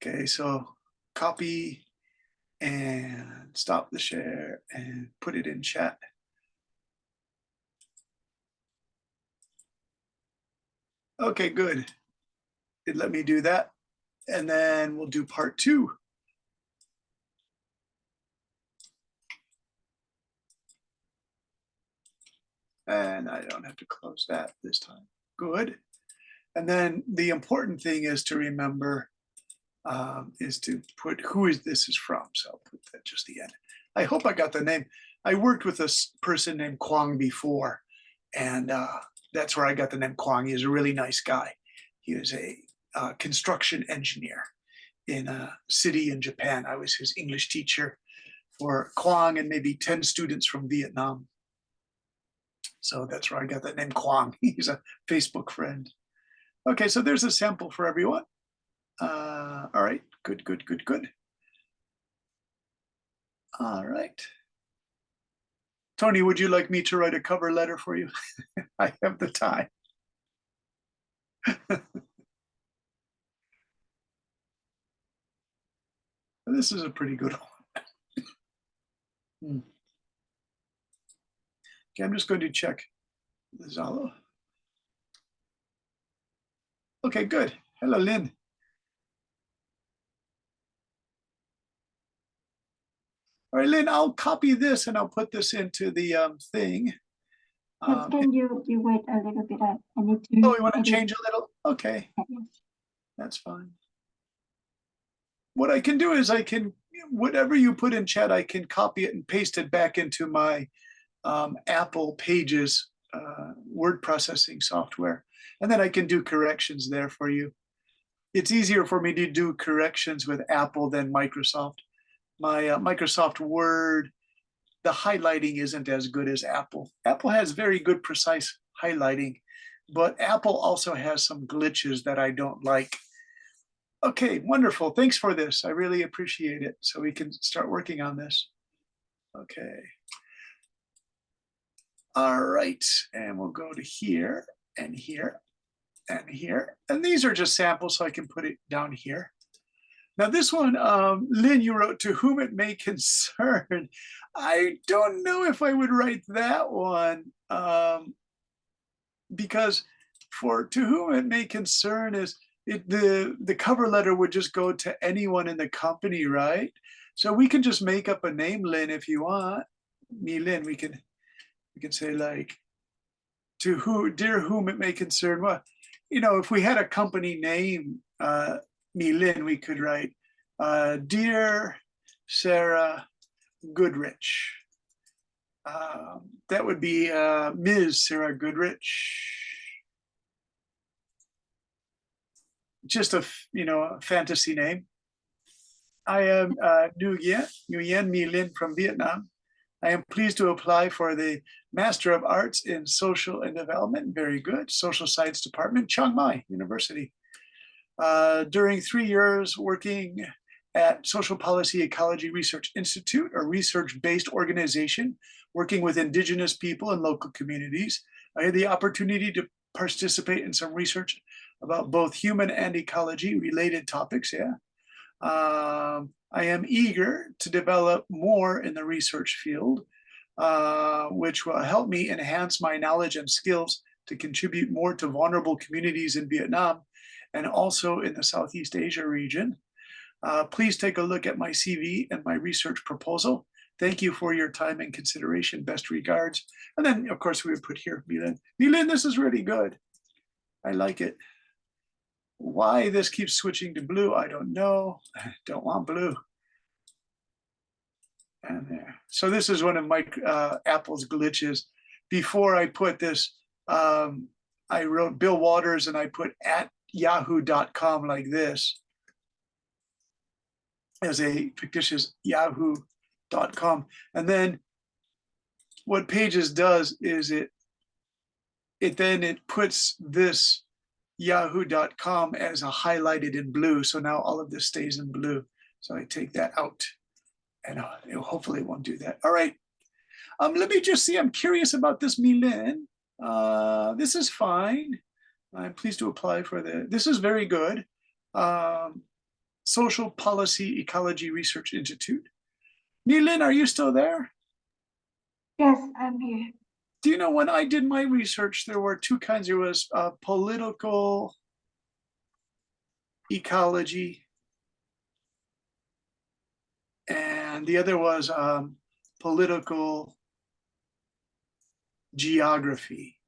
Okay, so copy and stop the share and put it in chat. Okay, good. It let me do that. And then we'll do part 2. And I don't have to close that this time. Good. And then the important thing is to remember is to put who is this is from. So I'll put that just the end. I hope I got the name. I worked with a person named Kwang before, and that's where I got the name Kwang. He was a really nice guy. He was a construction engineer in a city in Japan. I was his English teacher for Kwang and maybe 10 students from Vietnam. So that's where I got that name Kwang. He's a Facebook friend. Okay, so there's a sample for everyone. All right, good. All right. Tony, would you like me to write a cover letter for you? I have the time. This is a pretty good one. Okay, I'm just going to check the Zalo. Okay, good. Hello, Lynn. All right, Lynn, I'll copy this and I'll put this into the thing. Yes, can you wait a little bit? I need to. Oh, you want to change a little? Okay, Yes. that's fine. What I can do is I can, whatever you put in chat, I can copy it and paste it back into my Apple Pages word processing software. And then I can do corrections there for you. It's easier for me to do corrections with Apple than Microsoft. My Microsoft Word, the highlighting isn't as good as Apple. Apple has very good, precise highlighting, but Apple also has some glitches that I don't like. Okay, wonderful. Thanks for this. I really appreciate it. So we can start working on this. Okay. All right, and we'll go to here and here and here. And these are just samples, so I can put it down here. Now this one, Lynn, you wrote "to whom it may concern." I don't know if I would write that one because for "to whom it may concern" is the cover letter would just go to anyone in the company, right? So we can just make up a name, Lynn, if you want. Mi-Lin, we can say like, to who, dear whom it may concern. Well, you know, if we had a company name, Mi-Lin, we could write, dear Sarah Goodrich. That would be Ms. Sarah Goodrich. Just a, you know, a fantasy name. I am Nguyen Mi-Lin from Vietnam. I am pleased to apply for the Master of Arts in Social and Development. Very good. Social Science Department, Chiang Mai University. During 3 years working at Social Policy Ecology Research Institute, a research-based organization working with Indigenous people and local communities, I had the opportunity to participate in some research about both human and ecology related topics. Yeah. I am eager to develop more in the research field, which will help me enhance my knowledge and skills to contribute more to vulnerable communities in Vietnam and also in the Southeast Asia region. Please take a look at my CV and my research proposal. Thank you for your time and consideration. Best regards. And then, of course, we would put here, Mi-Lin. Mi-Lin, this is really good. I like it. Why this keeps switching to blue, I don't know. I don't want blue. And there. So this is one of my Apple's glitches. Before I put this, I wrote Bill Waters and I put at yahoo.com like this as a fictitious yahoo.com. And then what Pages does is it puts this yahoo.com as a highlighted in blue. So now all of this stays in blue. So I take that out and hopefully it won't do that. All right. Let me just see. I'm curious about this Mi-Lin. This is fine. I'm pleased to apply for this is very good. Social Policy Ecology Research Institute. Mi-Lin, are you still there? Yes, I'm here. Do you know when I did my research, there were two kinds. There was political ecology, and the other was political geography.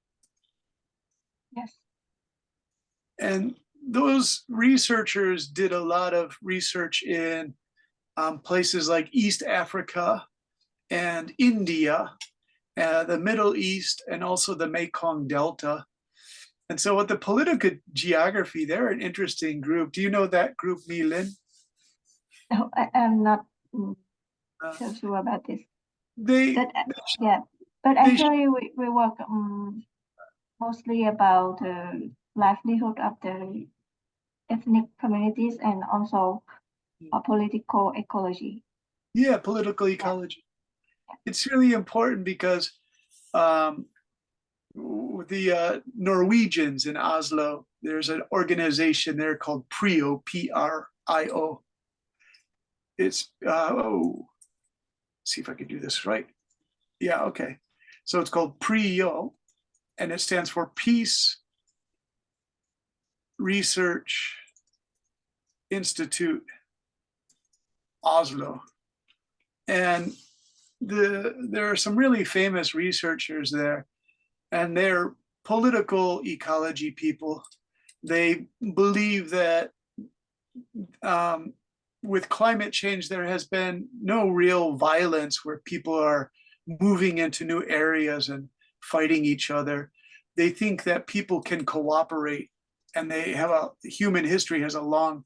Yes. And those researchers did a lot of research in places like East Africa and India, the Middle East, and also the Mekong Delta. And so with the political geography, they're an interesting group. Do you know that group, Mi-Lin? No, I'm not so sure about this. But actually we work mostly about livelihood of the ethnic communities and also political ecology. Yeah, political ecology. It's really important because the Norwegians in Oslo, there's an organization there called PRIO, P-R-I-O. It's, see if I can do this right. Yeah, okay. So it's called PRIO, and it stands for Peace Research Institute, Oslo. And there are some really famous researchers there, and they're political ecology people. They believe that with climate change, there has been no real violence where people are moving into new areas and fighting each other. They think that people can cooperate, and they have human history has a long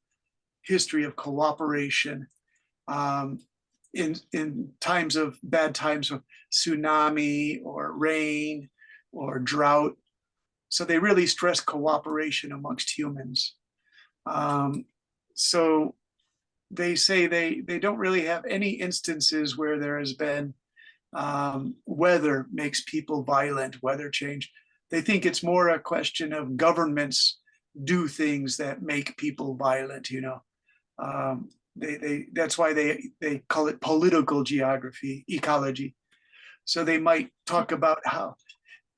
history of cooperation. In times of bad times of tsunami or rain or drought. So they really stress cooperation amongst humans. So they say they don't really have any instances where there has been weather makes people violent, weather change. They think it's more a question of governments do things that make people violent, you know. That's why they call it political geography, ecology. So they might talk about how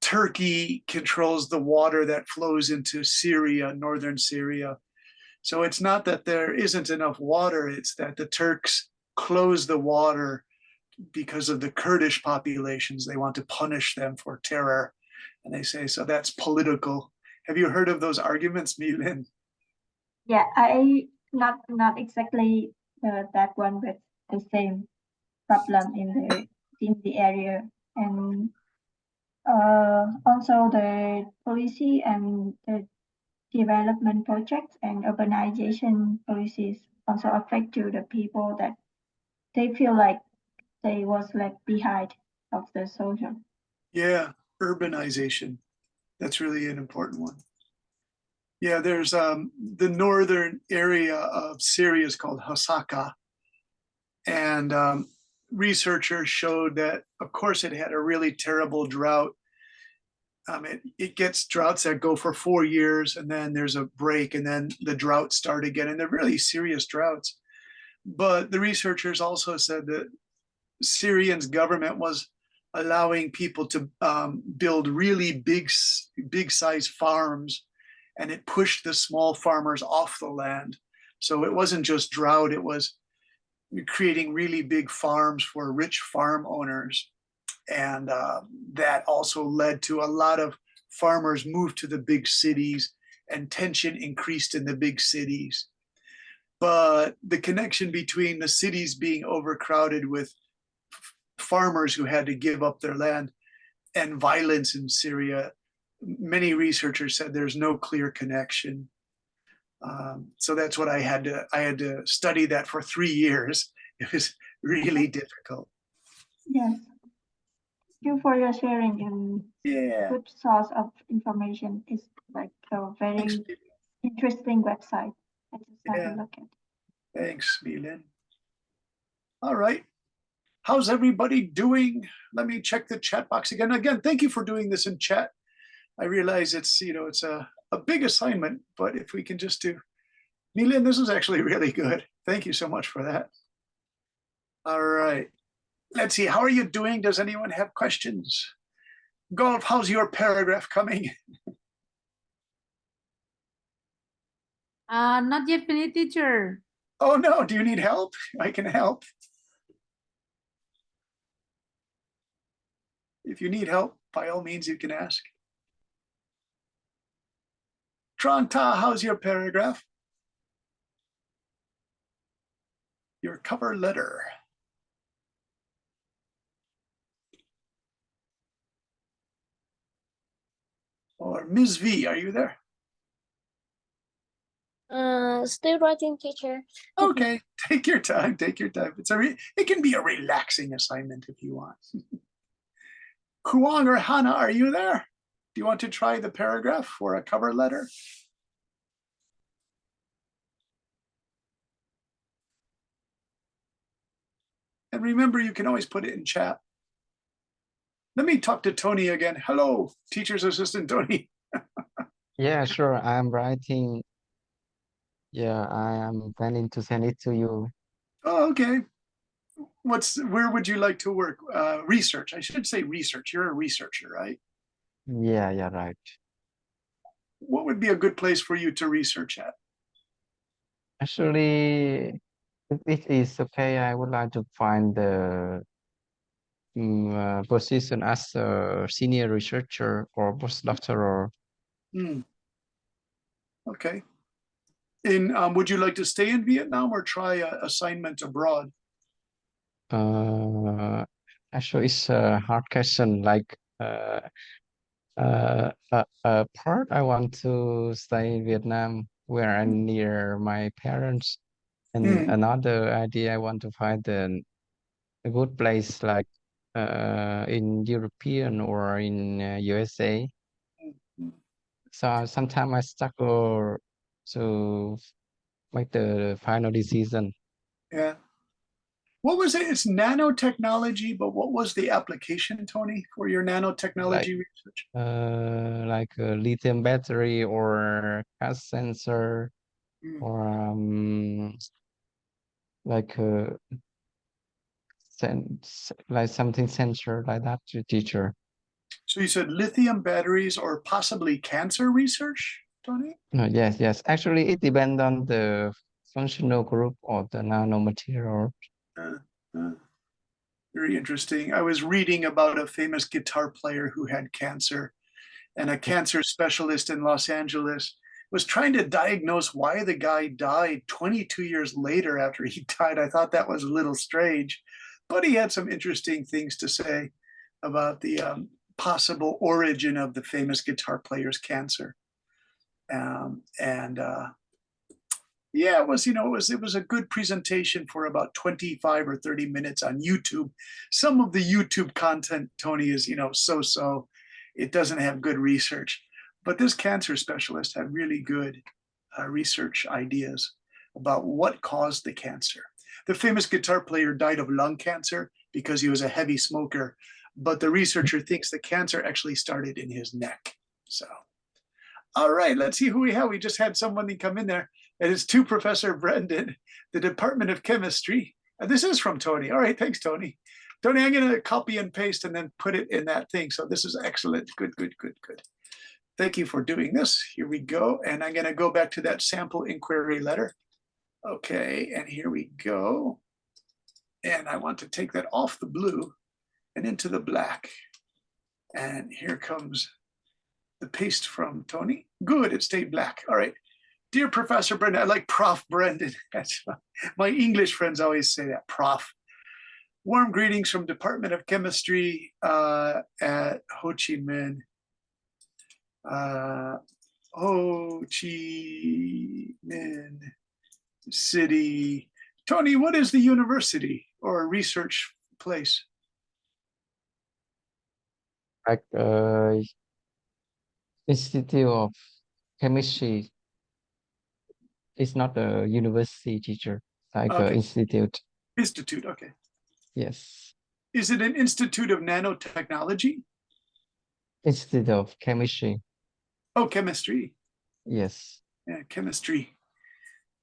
Turkey controls the water that flows into Syria, northern Syria. So it's not that there isn't enough water, it's that the Turks close the water because of the Kurdish populations. They want to punish them for terror. And they say, so that's political. Have you heard of those arguments, Mi-Lin? Yeah, I not exactly that one, but the same problem in the area, and also the policy and the development projects and urbanization policies also affect to the people that they feel like they was left behind of the social. Yeah, urbanization. That's really an important one. Yeah, there's the northern area of Syria is called Hasaka. And researchers showed that, of course, it had a really terrible drought. It gets droughts that go for 4 years, and then there's a break, and then the droughts start again, and they're really serious droughts. But the researchers also said that Syrian's government was allowing people to build really big size farms, and it pushed the small farmers off the land. So it wasn't just drought, it was creating really big farms for rich farm owners. And that also led to a lot of farmers moved to the big cities, and tension increased in the big cities. But the connection between the cities being overcrowded with farmers who had to give up their land and violence in Syria, many researchers said there's no clear connection. So that's what I had to study that for 3 years. It was really difficult. Yes. Thank you for your sharing, and Yeah. good source of information. Is like a very Thanks, interesting website. I just have Yeah. a look at. Thanks, Mi-Lin. All right. How's everybody doing? Let me check the chat box again. Again, thank you for doing this in chat. I realize it's, it's a big assignment, but if we can just do, Mi-Lin, this was actually really good. Thank you so much for that. All right. Let's see. How are you doing? Does anyone have questions? Golf, how's your paragraph coming? Not yet finished, teacher. Oh no, do you need help? I can help. If you need help, by all means, you can ask. Tranta, how's your paragraph? Your cover letter. Or Ms. V, are you there? Still writing, teacher. Okay, take your time, take your time. It can be a relaxing assignment if you want. Kuang or Hana, are you there? Do you want to try the paragraph for a cover letter? And remember, you can always put it in chat. Let me talk to Tony again. Hello, teacher's assistant Tony. Yeah, sure. I'm writing. Yeah, I am planning to send it to you. Oh, okay. Where would you like to work? Research. I should say research. You're a researcher, right? Yeah, right. What would be a good place for you to research at? Actually, if it is okay, I would like to find the position as a senior researcher or postdoctoral. Okay. Would you like to stay in Vietnam or try an assignment abroad? Actually, it's a hard question. Like, part I want to stay in Vietnam, where I'm near my parents, and another idea I want to find a good place like in European or in USA. So sometimes I struggle to make the final decision. Yeah. What was it? It's nanotechnology, but what was the application, Tony, for your nanotechnology research? Like a lithium battery or gas sensor, or like a like something sensor like that, teacher. So you said lithium batteries or possibly cancer research, Tony? No, yes. Actually, it depends on the functional group of the nanomaterial. Very interesting. I was reading about a famous guitar player who had cancer, and a cancer specialist in Los Angeles was trying to diagnose why the guy died 22 years later after he died. I thought that was a little strange, but he had some interesting things to say about the possible origin of the famous guitar player's cancer. Yeah, it was, it was a good presentation for about 25 or 30 minutes on YouTube. Some of the YouTube content, Tony, is, so-so. It doesn't have good research. But this cancer specialist had really good research ideas about what caused the cancer. The famous guitar player died of lung cancer because he was a heavy smoker, but the researcher thinks the cancer actually started in his neck. So, all right, let's see who we have. We just had someone come in there. And it's to Professor Brendan, the Department of Chemistry. This is from Tony. All right, thanks, Tony. Tony, I'm going to copy and paste and then put it in that thing. So this is excellent. Good, good, good, good. Thank you for doing this. Here we go. And I'm going to go back to that sample inquiry letter. Okay, and here we go. And I want to take that off the blue and into the black. And here comes the paste from Tony. Good, it stayed black. All right. Dear Professor Brendan, I like Prof. Brendan. That's my English friends always say that, Prof. Warm greetings from Department of Chemistry at Ho Chi Minh. Ho Chi Minh City. Tony, what is the university or research place? Like Institute of Chemistry. It's not a university, teacher, like Okay. an institute. Institute, okay. Yes. Is it an Institute of Nanotechnology? Institute of Chemistry. Oh, chemistry. Yes. Yeah, chemistry.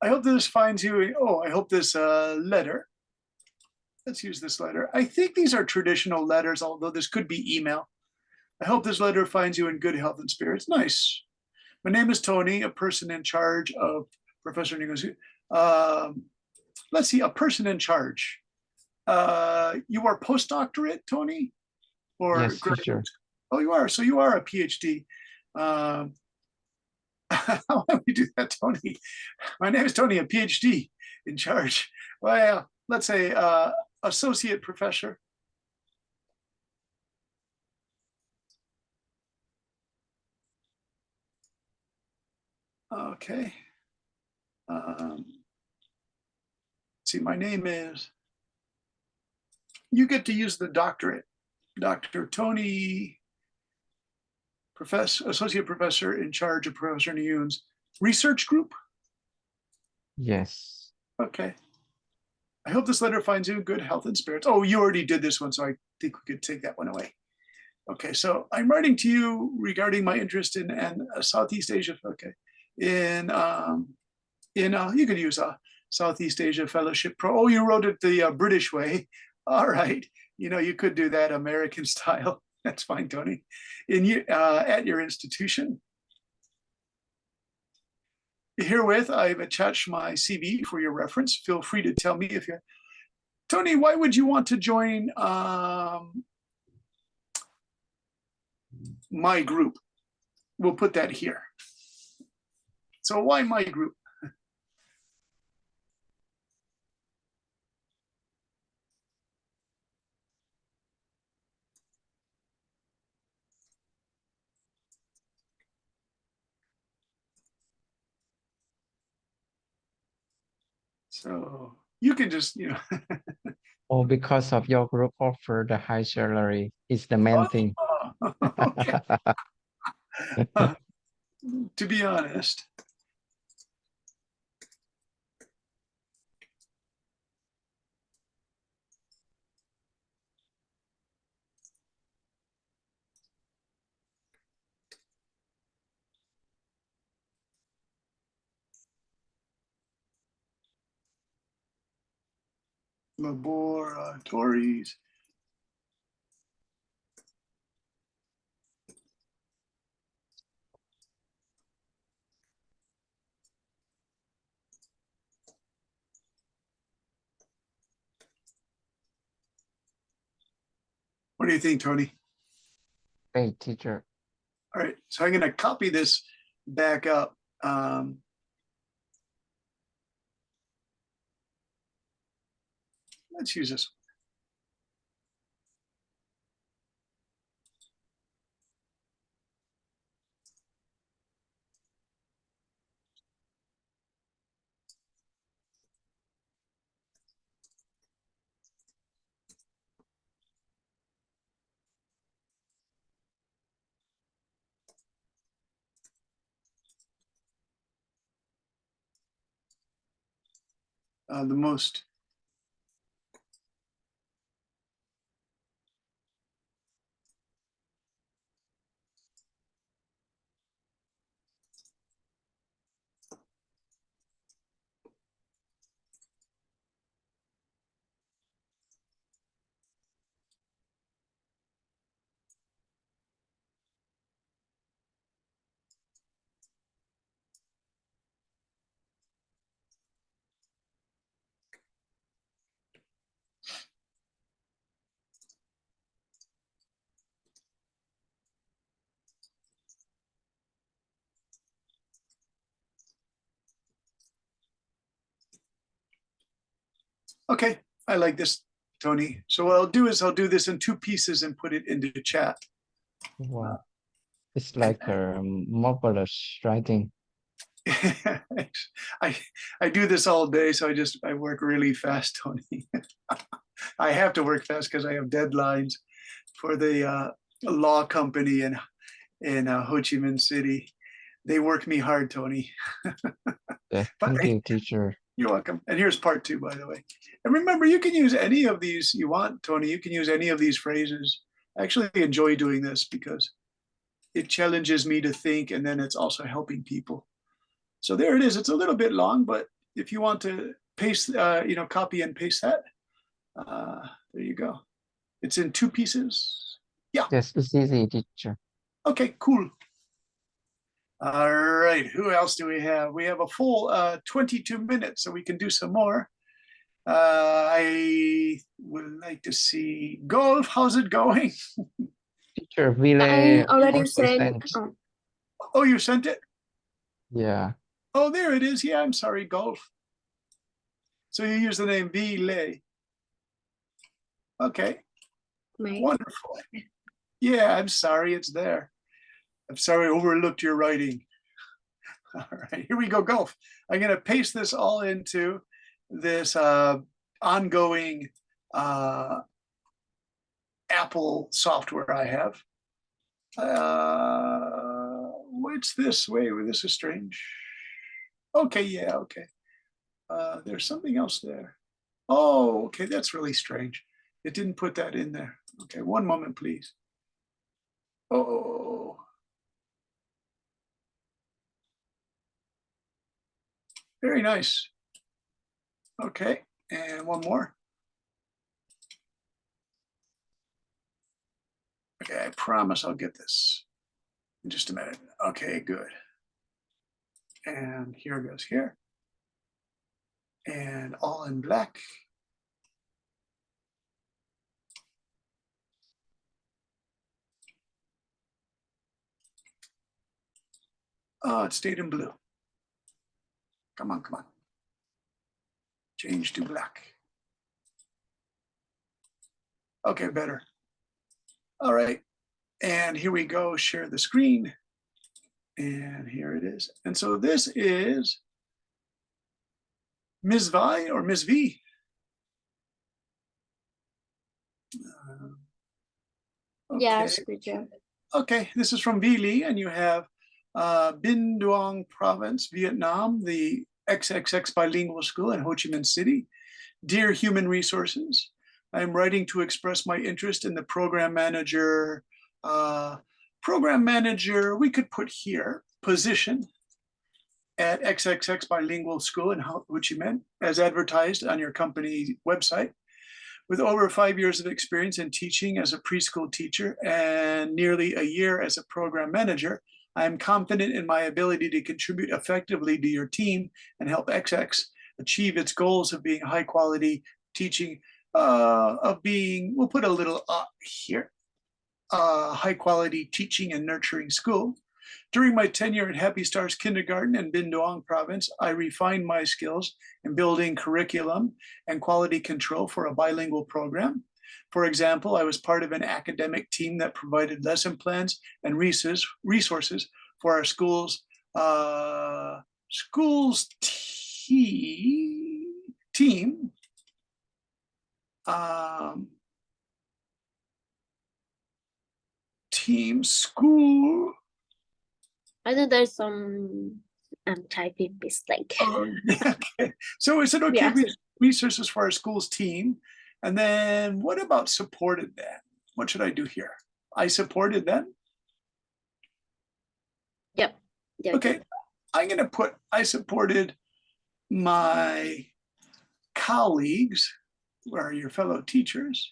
I hope this finds you. Oh, I hope this letter. Let's use this letter. I think these are traditional letters, although this could be email. I hope this letter finds you in good health and spirits. Nice. My name is Tony, a person in charge of Professor Nicholas. Let's see, a person in charge. You are postdoctorate, Tony? Or Yes, teacher. graduate? Oh, you are. So you are a PhD. How do we do that, Tony? My name is Tony, a PhD in charge. Well, let's say associate professor. Okay. See, my name is, you get to use the doctorate. Dr. Tony, associate professor in charge of Professor Niyun's research group. Yes. Okay. I hope this letter finds you in good health and spirits. Oh, you already did this one, so I think we could take that one away. Okay, so I'm writing to you regarding my interest in Southeast Asia. Okay, you could use a Southeast Asia Fellowship Pro. Oh, you wrote it the British way. All right, you could do that American style. That's fine, Tony. At your institution. Herewith, I've attached my CV for your reference. Feel free to tell me if you're. Tony, why would you want to join my group? We'll put that here. So why my group? So you can just, Or because of your group offer the high salary is the main thing. Okay. To be honest. Laboratories. What do you think, Tony? Great, teacher. All right, so I'm going to copy this back up. Let's use this. The most okay. I like this, Tony. So what I'll do is I'll do this in 2 pieces and put it into the chat. Wow. It's like marvelous writing. I do this all day, so I work really fast, Tony. I have to work fast because I have deadlines for the law company in Ho Chi Minh City. They work me hard, Tony. Yeah, thank you, teacher. You're welcome. And here's part 2, by the way. And remember, you can use any of these you want, Tony. You can use any of these phrases. I actually enjoy doing this because it challenges me to think, and then it's also helping people. So there it is. It's a little bit long, but if you want to paste, copy and paste that, there you go. It's in 2 pieces. Yeah. Yes, it's easy, teacher. Okay, cool. All right. Who else do we have? We have a full 22 minutes, so we can do some more. I would like to see Golf. How's it going? Teacher, I Ville already also sent. sent. Oh, you sent it? Yeah. Oh, there it is. Yeah, I'm sorry, Golf. So you use the name Ville. Okay, May. wonderful. Yeah, I'm sorry it's there. I'm sorry I overlooked your writing. All right, here we go, Golf. I'm going to paste this all into this ongoing Apple software I have. What's this? Wait, this is strange. Okay, yeah, okay. There's something else there. Oh, okay, that's really strange. It didn't put that in there. Okay, one moment, please. Oh. Very nice. Okay, and one more. Okay, I promise I'll get this in just a minute. Okay, good. And here goes here. And all in black. Oh, it stayed in blue. Come on, come on. Change to black. Okay, better. All right, and here we go, share the screen. And here it is. And so this is Ms. Vi or Ms. V? Okay. Yes, teacher. Okay, this is from V Lee, and you have Binh Duong Province, Vietnam, the XXX Bilingual School in Ho Chi Minh City. Dear Human Resources, I'm writing to express my interest in the program manager. We could put here, position at XXX Bilingual School in Ho Chi Minh, as advertised on your company website. With over 5 years of experience in teaching as a preschool teacher and nearly a year as a program manager, I am confident in my ability to contribute effectively to your team and help XX achieve its goals of being high quality teaching of being, we'll put a little here, high quality teaching and nurturing school. During my tenure at Happy Stars Kindergarten in Bindoang Province, I refined my skills in building curriculum and quality control for a bilingual program. For example, I was part of an academic team that provided lesson plans and resources for our school's team. Team school. I know there's some typing mistake. Okay. So is it okay? Yeah. Resources for our school's team. And then what about supported then? What should I do here? I supported them. Yep. Yeah. Okay. I'm going to put, I supported my colleagues, who are your fellow teachers,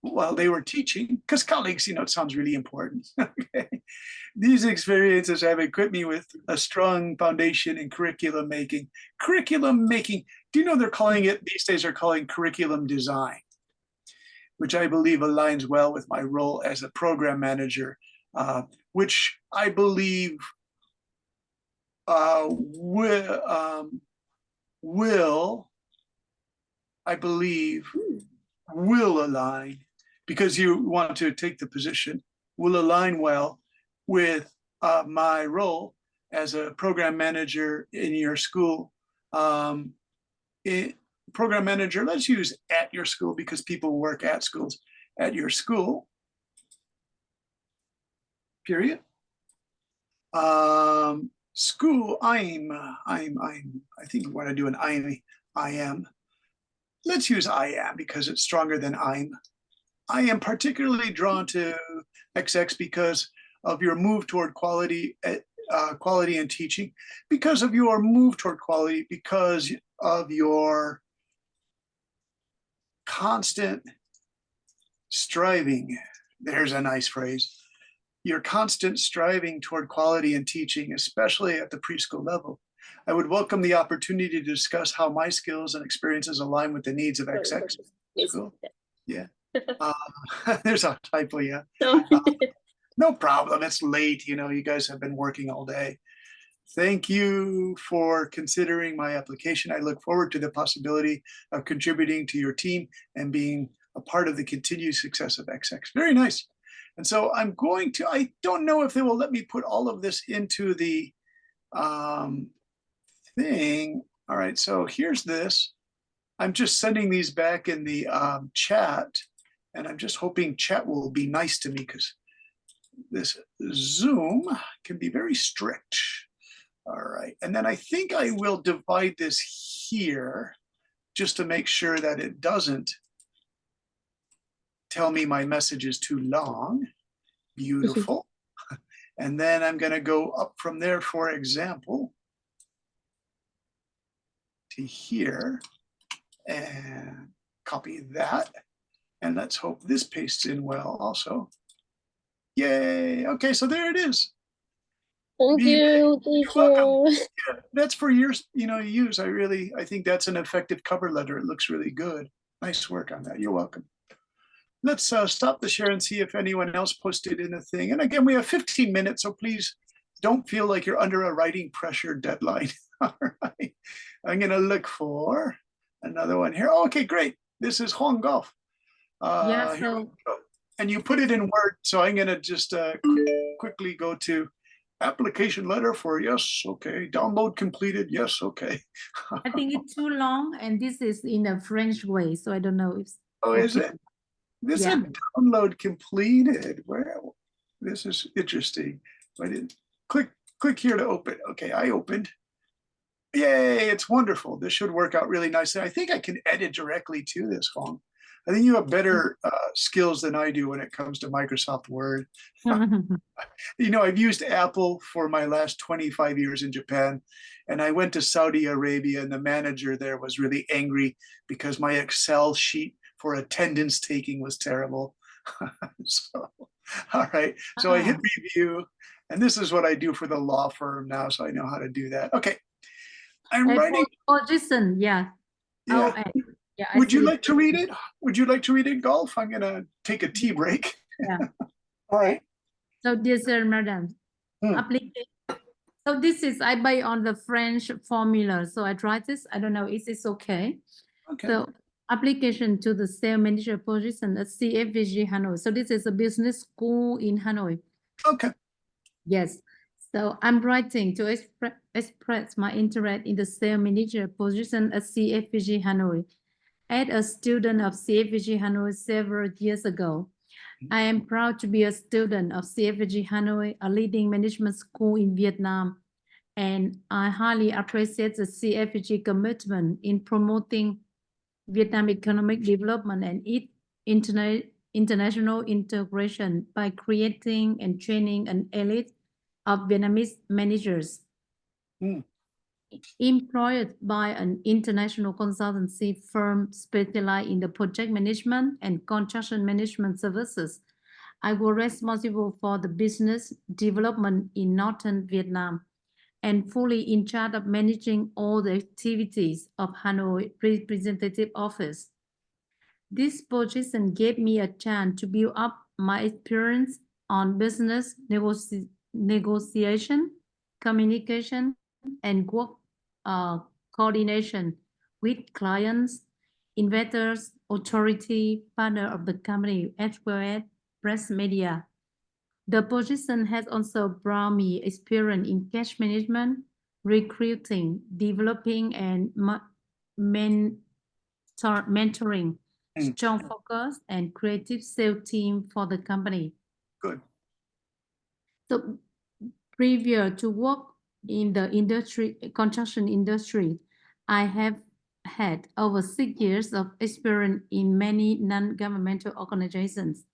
while they were teaching, because colleagues, you know, it sounds really important. Okay. These experiences have equipped me with a strong foundation in curriculum making. Curriculum making, do you know they're calling it, these days are calling curriculum design, which I believe aligns well with my role as a program manager, which I believe will align, because you want to take the position, will align well with my role as a program manager in your school. Program manager, let's use at your school because people work at schools, at your school, period. School, I think we want to do an I am. Let's use I am because it's stronger than I'm. I am particularly drawn to XX because of your move toward quality in teaching, because of your move toward quality, because of your constant striving. There's a nice phrase. Your constant striving toward quality in teaching, especially at the preschool level. I would welcome the opportunity to discuss how my skills and experiences align with the needs of XX school. Yeah. There's a typo, yeah. No problem. It's late. You know, you guys have been working all day. Thank you for considering my application. I look forward to the possibility of contributing to your team and being a part of the continued success of XX. Very nice. And so I'm going to, I don't know if they will let me put all of this into the thing. All right, so here's this. I'm just sending these back in the chat, and I'm just hoping chat will be nice to me because this Zoom can be very strict. All right, and then I think I will divide this here just to make sure that it doesn't tell me my message is too long. Beautiful. And then I'm going to go up from there, for example, to here and copy that. And let's hope this pastes in well also. Yay. Okay, so there it is. Thank you, welcome. teacher. Yeah, that's for your, use. I think that's an effective cover letter. It looks really good. Nice work on that. You're welcome. Let's stop the share and see if anyone else posted in a thing. And again, we have 15 minutes, so please don't feel like you're under a writing pressure deadline. All right. I'm going to look for another one here. Oh, okay, great. This is Hong Golf. Yeah, so and you put it in Word. So I'm going to just quickly go to application letter for yes, okay. Download completed, yes, okay. I think it's too long, and this is in a French way, so I don't know if. Oh, is it? This Yeah. is download completed. Well, this is interesting. I didn't click here to open. Okay, I opened. Yay, it's wonderful. This should work out really nicely. I think I can edit directly to this, Hong. I think you have better skills than I do when it comes to Microsoft Word. I've used Apple for my last 25 years in Japan, and I went to Saudi Arabia, and the manager there was really angry because my Excel sheet for attendance taking was terrible. So, all right. So I hit review, and this is what I do for the law firm now, so I know how to do that. Okay. I'm writing. Position, yeah. Yeah. Oh, Yeah, I Would you see. like to read it? Would you like to read it, Golf? I'm gonna take a tea break. Yeah. All right. So, dear sir, madam, Hmm. application. So this is I buy on the French formula. So I try this. I don't know. Is this okay? Okay. So application to the sales manager position at CFVG Hanoi. So this is a business school in Hanoi. Okay. Yes. So I'm writing to express my interest in the sales manager position at CFVG Hanoi. As a student of CFVG Hanoi several years ago, I am proud to be a student of CFVG Hanoi, a leading management school in Vietnam. And I highly appreciate the CFVG commitment in promoting Vietnam economic development and its international integration by creating and training an elite of Vietnamese managers employed by an international consultancy firm specialized in the project management and construction management services. I was responsible for the business development in northern Vietnam and fully in charge of managing all the activities of Hanoi Representative Office. This position gave me a chance to build up my experience on business negotiation, communication, and work coordination with clients, investors, authority, partner of the company, as well as press media. The position has also brought me experience in cash management, recruiting, developing, and mentoring, strong focus, and creative sales team for the company. Good. So previous to work in the construction industry, I have had over 6 years of experience in many non-governmental organizations.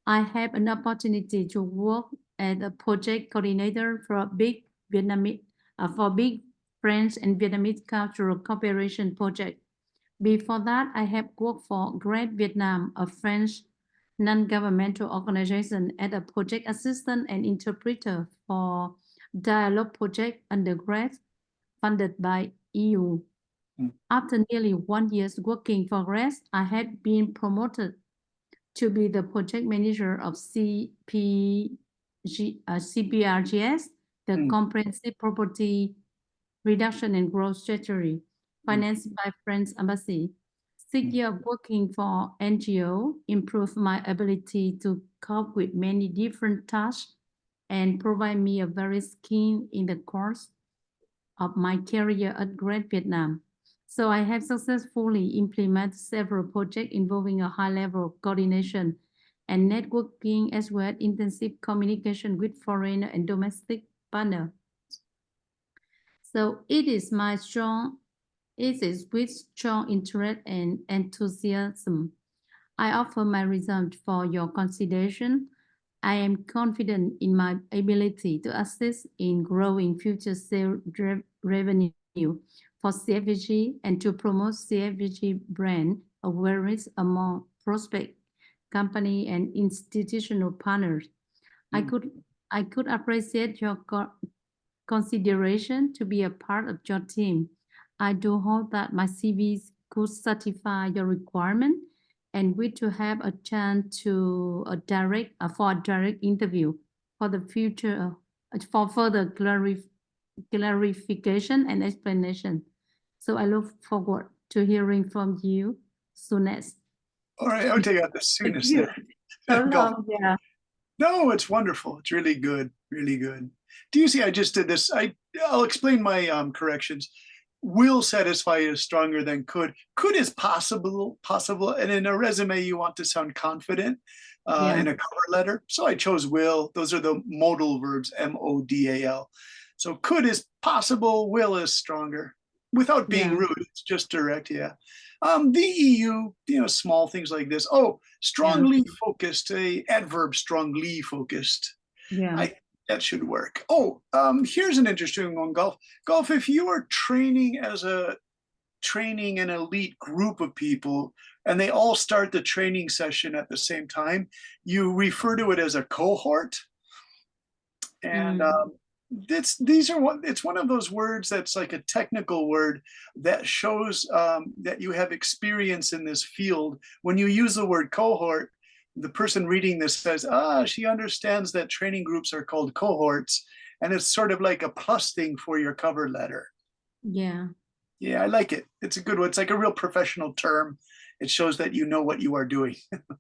I have an opportunity to work as a project coordinator for big French and Vietnamese cultural cooperation project. Before that, I have worked for Great Vietnam, a French non-governmental organization, as a project assistant and interpreter for dialogue project undergrad funded by EU. After nearly 1 year working for GRAS, I had been promoted to be the project manager of CPRGS, the Comprehensive Property Reduction and Growth Strategy, financed by French Embassy. 6 years of working for NGO improved my ability to cope with many different tasks and provide me a very skill in the course of my career at Great Vietnam. So I have successfully implemented several projects involving a high level of coordination and networking, as well as intensive communication with foreign and domestic partners. So it is with strong interest and enthusiasm I offer my result for your consideration. I am confident in my ability to assist in growing future sales revenue for CFVG and to promote CFVG brand awareness among prospect company and institutional partners. I could appreciate your consideration to be a part of your team. I do hope that my CVs could satisfy your requirement and wish to have a chance to for a direct interview for the future for further clarification and explanation. So I look forward to hearing from you soonest. All right, I'll take out the soonest there. So Go. long, yeah. No, it's wonderful. It's really good, really good. Do you see, I just did this. I'll explain my corrections. Will satisfy is stronger than could. Could is possible. And in a resume, you want to sound confident in a cover letter. So I chose will. Those are the modal verbs, M-O-D-A-L. So could is possible, will is stronger. Without being rude, it's just direct, yeah. The EU, small things like this. Oh, strongly focused, a adverb, strongly focused. Yeah. That should work. Oh, here's an interesting one, Golf. Golf, if you are training an elite group of people and they all start the training session at the same time, you refer to it as a cohort. And It's one of those words that's like a technical word that shows that you have experience in this field. When you use the word cohort, the person reading this says, she understands that training groups are called cohorts, and it's sort of like a plus thing for your cover letter. Yeah. Yeah, I like it. It's a good one. It's like a real professional term. It shows that you know what you are doing.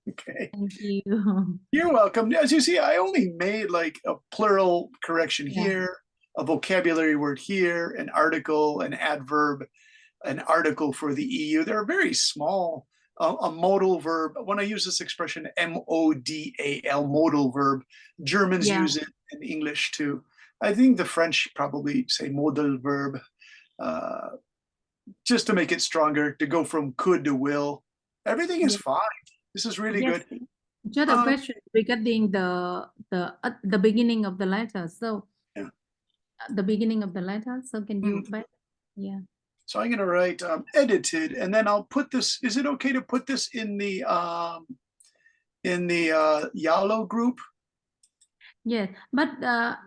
Okay. Thank you. You're welcome. As you see, I only made like a plural correction Yeah. here, a vocabulary word here, an article, an adverb, an article for the EU. They're very small. A modal verb. When I use this expression, modal, modal verb, Germans Yeah. use it in English too. I think the French probably say modal verb, just to make it stronger, to go from could to will. Everything is Yeah. fine. This is really Yes. good. Just a Um, question regarding the beginning of the letter. So Yeah. the beginning of the letter. So can you Mhm. back? Yeah. So I'm going to write edited, and then I'll put this. Is it okay to put this in the Yalo group? Yes. But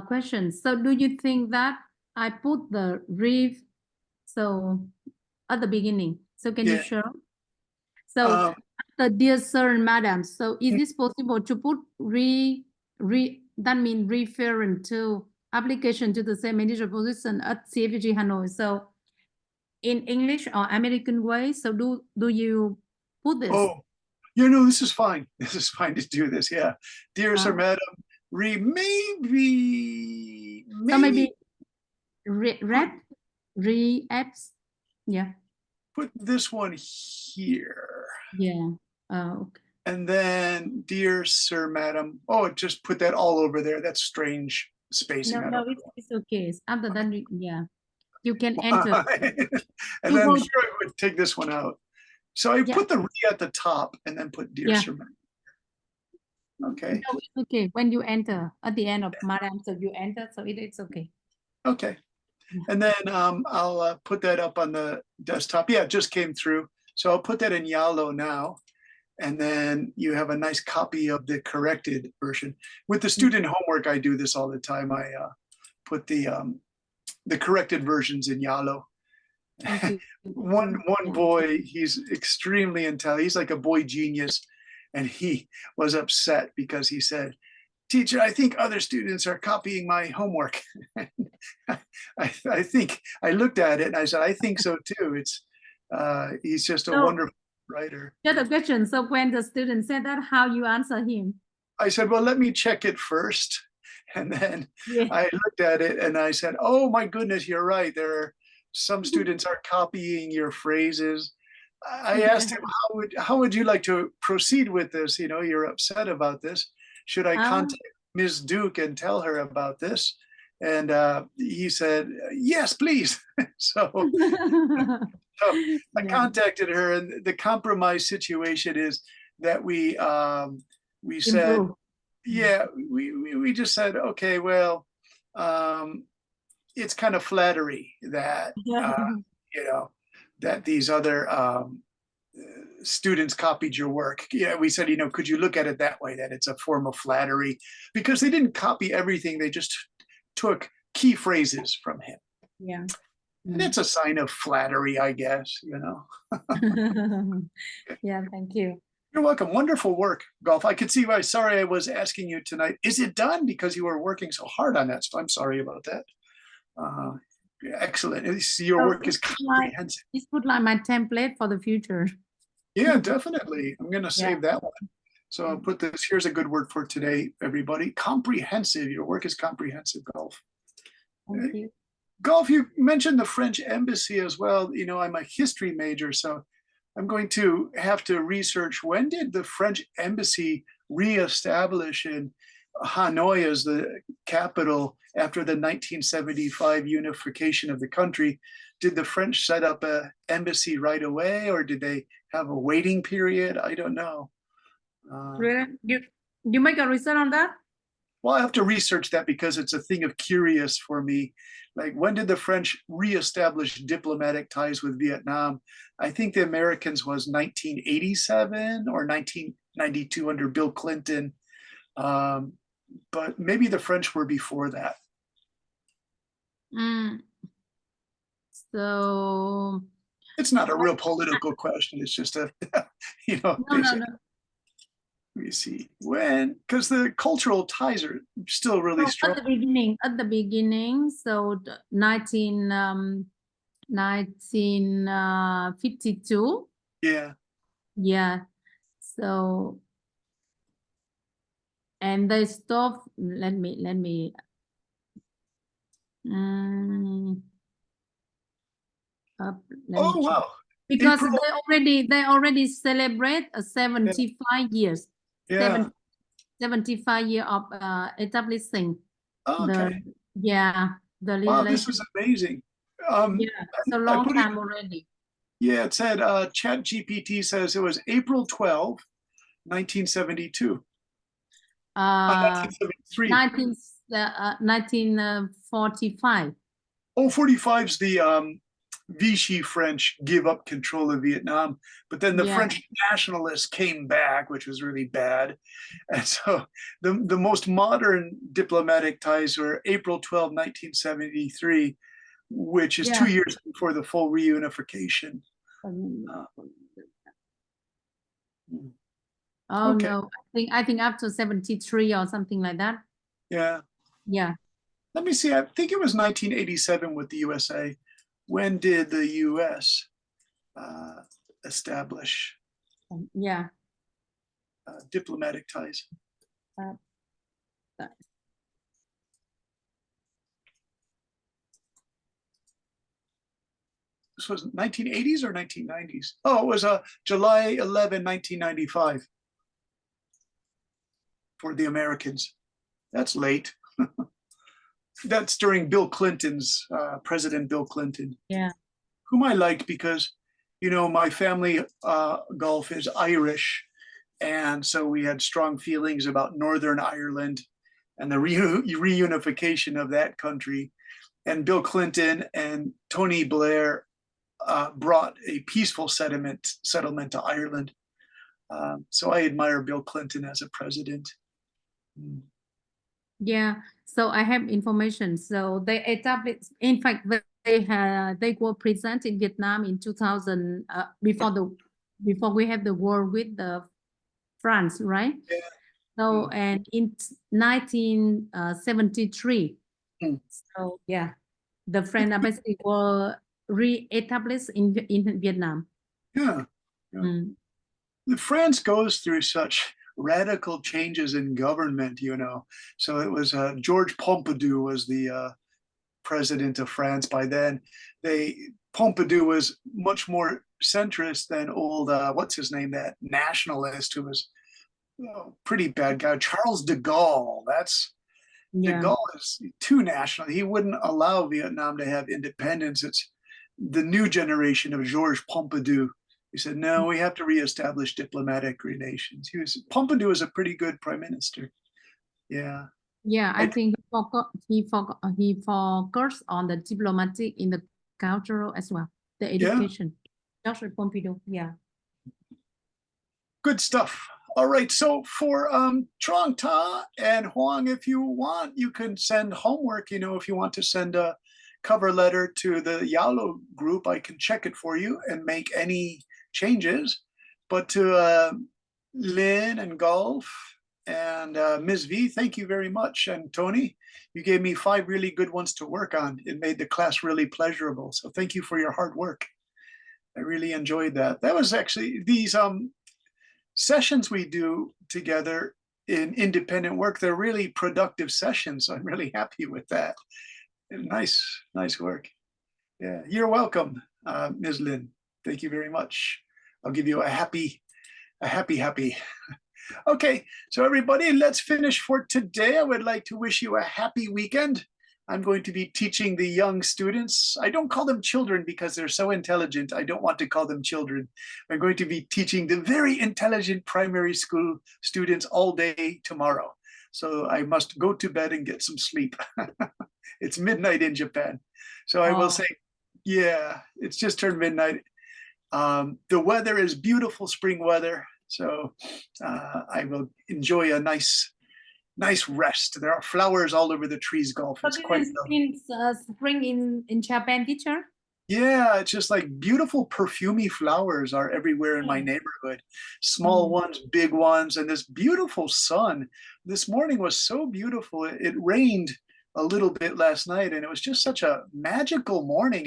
question. So do you think that I put the reef so at the beginning? So can you Yeah. show? So the dear sir and madam. So is this possible to put that means referring to application to the same manager position at CFG Hanoi. So in English or American way. So do you put this? Oh, this is fine. This is fine to do this. Yeah, dear sir, madam, maybe. So maybe apps. Yeah. Put this one here. Yeah. Okay. And then, dear sir, madam. Oh, just put that all over there. That's strange spacing. No, it's okay. After that, yeah, you can enter. And You then will- here I would take this one out. So I Yeah. put the re at the top and then put dear Yeah. sir, madam. Okay. No, it's okay. When you enter at the end of madam, so you enter, so it's okay. Okay. Yeah. And then I'll put that up on the desktop. Yeah, it just came through. So I'll put that in Yalo now. And then you have a nice copy of the corrected version. With the student homework, I do this all the time. I put the corrected versions in Yalo. Thank you. One Yeah. boy, he's extremely intelligent. He's like a boy genius. And he was upset because he said, teacher, I think other students are copying my homework. I think I looked at it and I said, I think so too. He's just a So- wonderful writer. Just a question. So when the student said that, how you answer him? I said, well, let me check it first. And then Yeah. I looked at it and I said, oh my goodness, you're right. There are some students are copying your phrases. I asked him, how would you like to proceed with this? You're upset about this. Should I contact Ms. Duke and tell her about this? And he said, yes, please. So I contacted her, and the compromise situation is that we said, Improve. yeah, we just said, okay, well, it's kind of flattery that that these other students copied your work. Yeah, we said, could you look at it that way, that it's a form of flattery, because they didn't copy everything. They just took key phrases from him. Yeah. And it's a sign of flattery, I guess, Yeah, thank you. You're welcome. Wonderful work, Golf. I could see why. Sorry, I was asking you tonight. Is it done? Because you were working so hard on that. So I'm sorry about that. Excellent. Your work is comprehensive. Please put like my template for the future. Yeah, definitely. I'm going to save that one. So I'll put this. Here's a good word for today, everybody. Comprehensive. Your work is comprehensive, Golf. Thank you. Golf, you mentioned the French embassy as well. I'm a history major, so I'm going to have to research, when did the French embassy reestablish in Hanoi as the capital after the 1975 unification of the country? Did the French set up an embassy right away, or did they have a waiting period? I don't know. Really? You make a research on that? Well, I have to research that because it's a thing of curious for me. Like, when did the French reestablish diplomatic ties with Vietnam? I think the Americans was 1987 or 1992 under Bill Clinton. but maybe the French were before that. So It's not a real political question. It's just a, you know, no, basic. no. Let me see when, because the cultural ties are still really No, strong. at the beginning, so 1952. Yeah. Yeah. So, and they stopped. Let me. Up, let me Oh, check. wow. Because April- they already celebrate 75 years. Yeah. 75 year of establishing Okay. the Wow, relation. this is amazing. Yeah, so I long put it- time already. Yeah, it said ChatGPT says it was April 12, 1972. 1973. 1945. Oh, 45 is the Vichy French give up control of Vietnam, but then the Yeah. French nationalists came back, which was really bad. And so the most modern diplomatic ties were April 12, 1973, which is 2 Yeah. years before the full reunification. Oh Okay. no, I think after 73 or something like that. Yeah. Yeah. Let me see. I think it was 1987 with the USA. When did the US establish Yeah. diplomatic ties? This was 1980s or 1990s? Oh, it was July 11, 1995 for the Americans. That's late. That's during Bill Clinton's, President Bill Clinton. Yeah. Whom I liked because, you know, my family, Gulf, is Irish. And so we had strong feelings about Northern Ireland and the reunification of that country. And Bill Clinton and Tony Blair brought a peaceful settlement to Ireland. So I admire Bill Clinton as a president. Yeah, so I have information. So they established, in fact, they were present in Vietnam in 2000 before we have the war with the France, right? Yeah. So and in 1973, so yeah, the French embassy were re-established in Vietnam. Yeah. France goes through such radical changes in government, you know. So it was George Pompidou was the president of France by then. Pompidou was much more centrist than old, what's his name, that nationalist who was pretty bad guy, Charles de Gaulle. De Gaulle is too national. He wouldn't allow Vietnam to have independence. It's the new generation of Georges Pompidou. He said, no, we have to reestablish diplomatic relations. Pompidou was a pretty good prime minister. Yeah. Yeah, I think he focused on the diplomatic in the cultural as well, the education. Dr. Pompidou, yeah. Good stuff. All right, so for Trong Ta and Huang, if you want, you can send homework. You know, if you want to send a cover letter to the Yalo group, I can check it for you and make any changes. But to Lynn and Golf and Ms. V, thank you very much. And Tony, you gave me 5 really good ones to work on. It made the class really pleasurable. So thank you for your hard work. I really enjoyed that. That was actually these sessions we do together in independent work. They're really productive sessions. So I'm really happy with that. Nice work. Yeah, you're welcome, Ms. Lin. Thank you very much. I'll give you a happy. Okay, so everybody, let's finish for today. I would like to wish you a happy weekend. I'm going to be teaching the young students. I don't call them children because they're so intelligent. I don't want to call them children. I'm going to be teaching the very intelligent primary school students all day tomorrow. So I must go to bed and get some sleep. It's midnight in Japan. So I will say, yeah, it's just turned midnight. The weather is beautiful spring weather. So I will enjoy a nice nice rest. There are flowers all over the trees, Gulf. So It's this quite is spring in Japan, teacher? yeah, it's just like beautiful perfumey flowers are everywhere in my neighborhood. Small ones, big ones, and this beautiful sun. This morning was so beautiful. It rained a little bit last night, and it was just such a magical morning.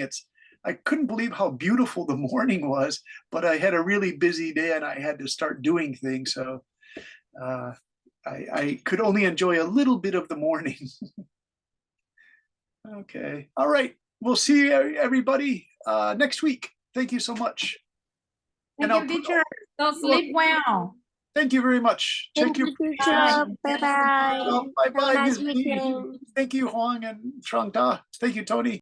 I couldn't believe how beautiful the morning was, but I had a really busy day and I had to start doing things. So I could only enjoy a little bit of the morning. Okay. All right. We'll see everybody next week. Thank you so much. Thank And you, I'll put- teacher. So sleep well. Thank you very much. Check Thank your you, teacher. Bye bye. Bye Have a bye, nice Ms. Lee. weekend. Thank you, Huang and Trang Da. Thank you, Tony.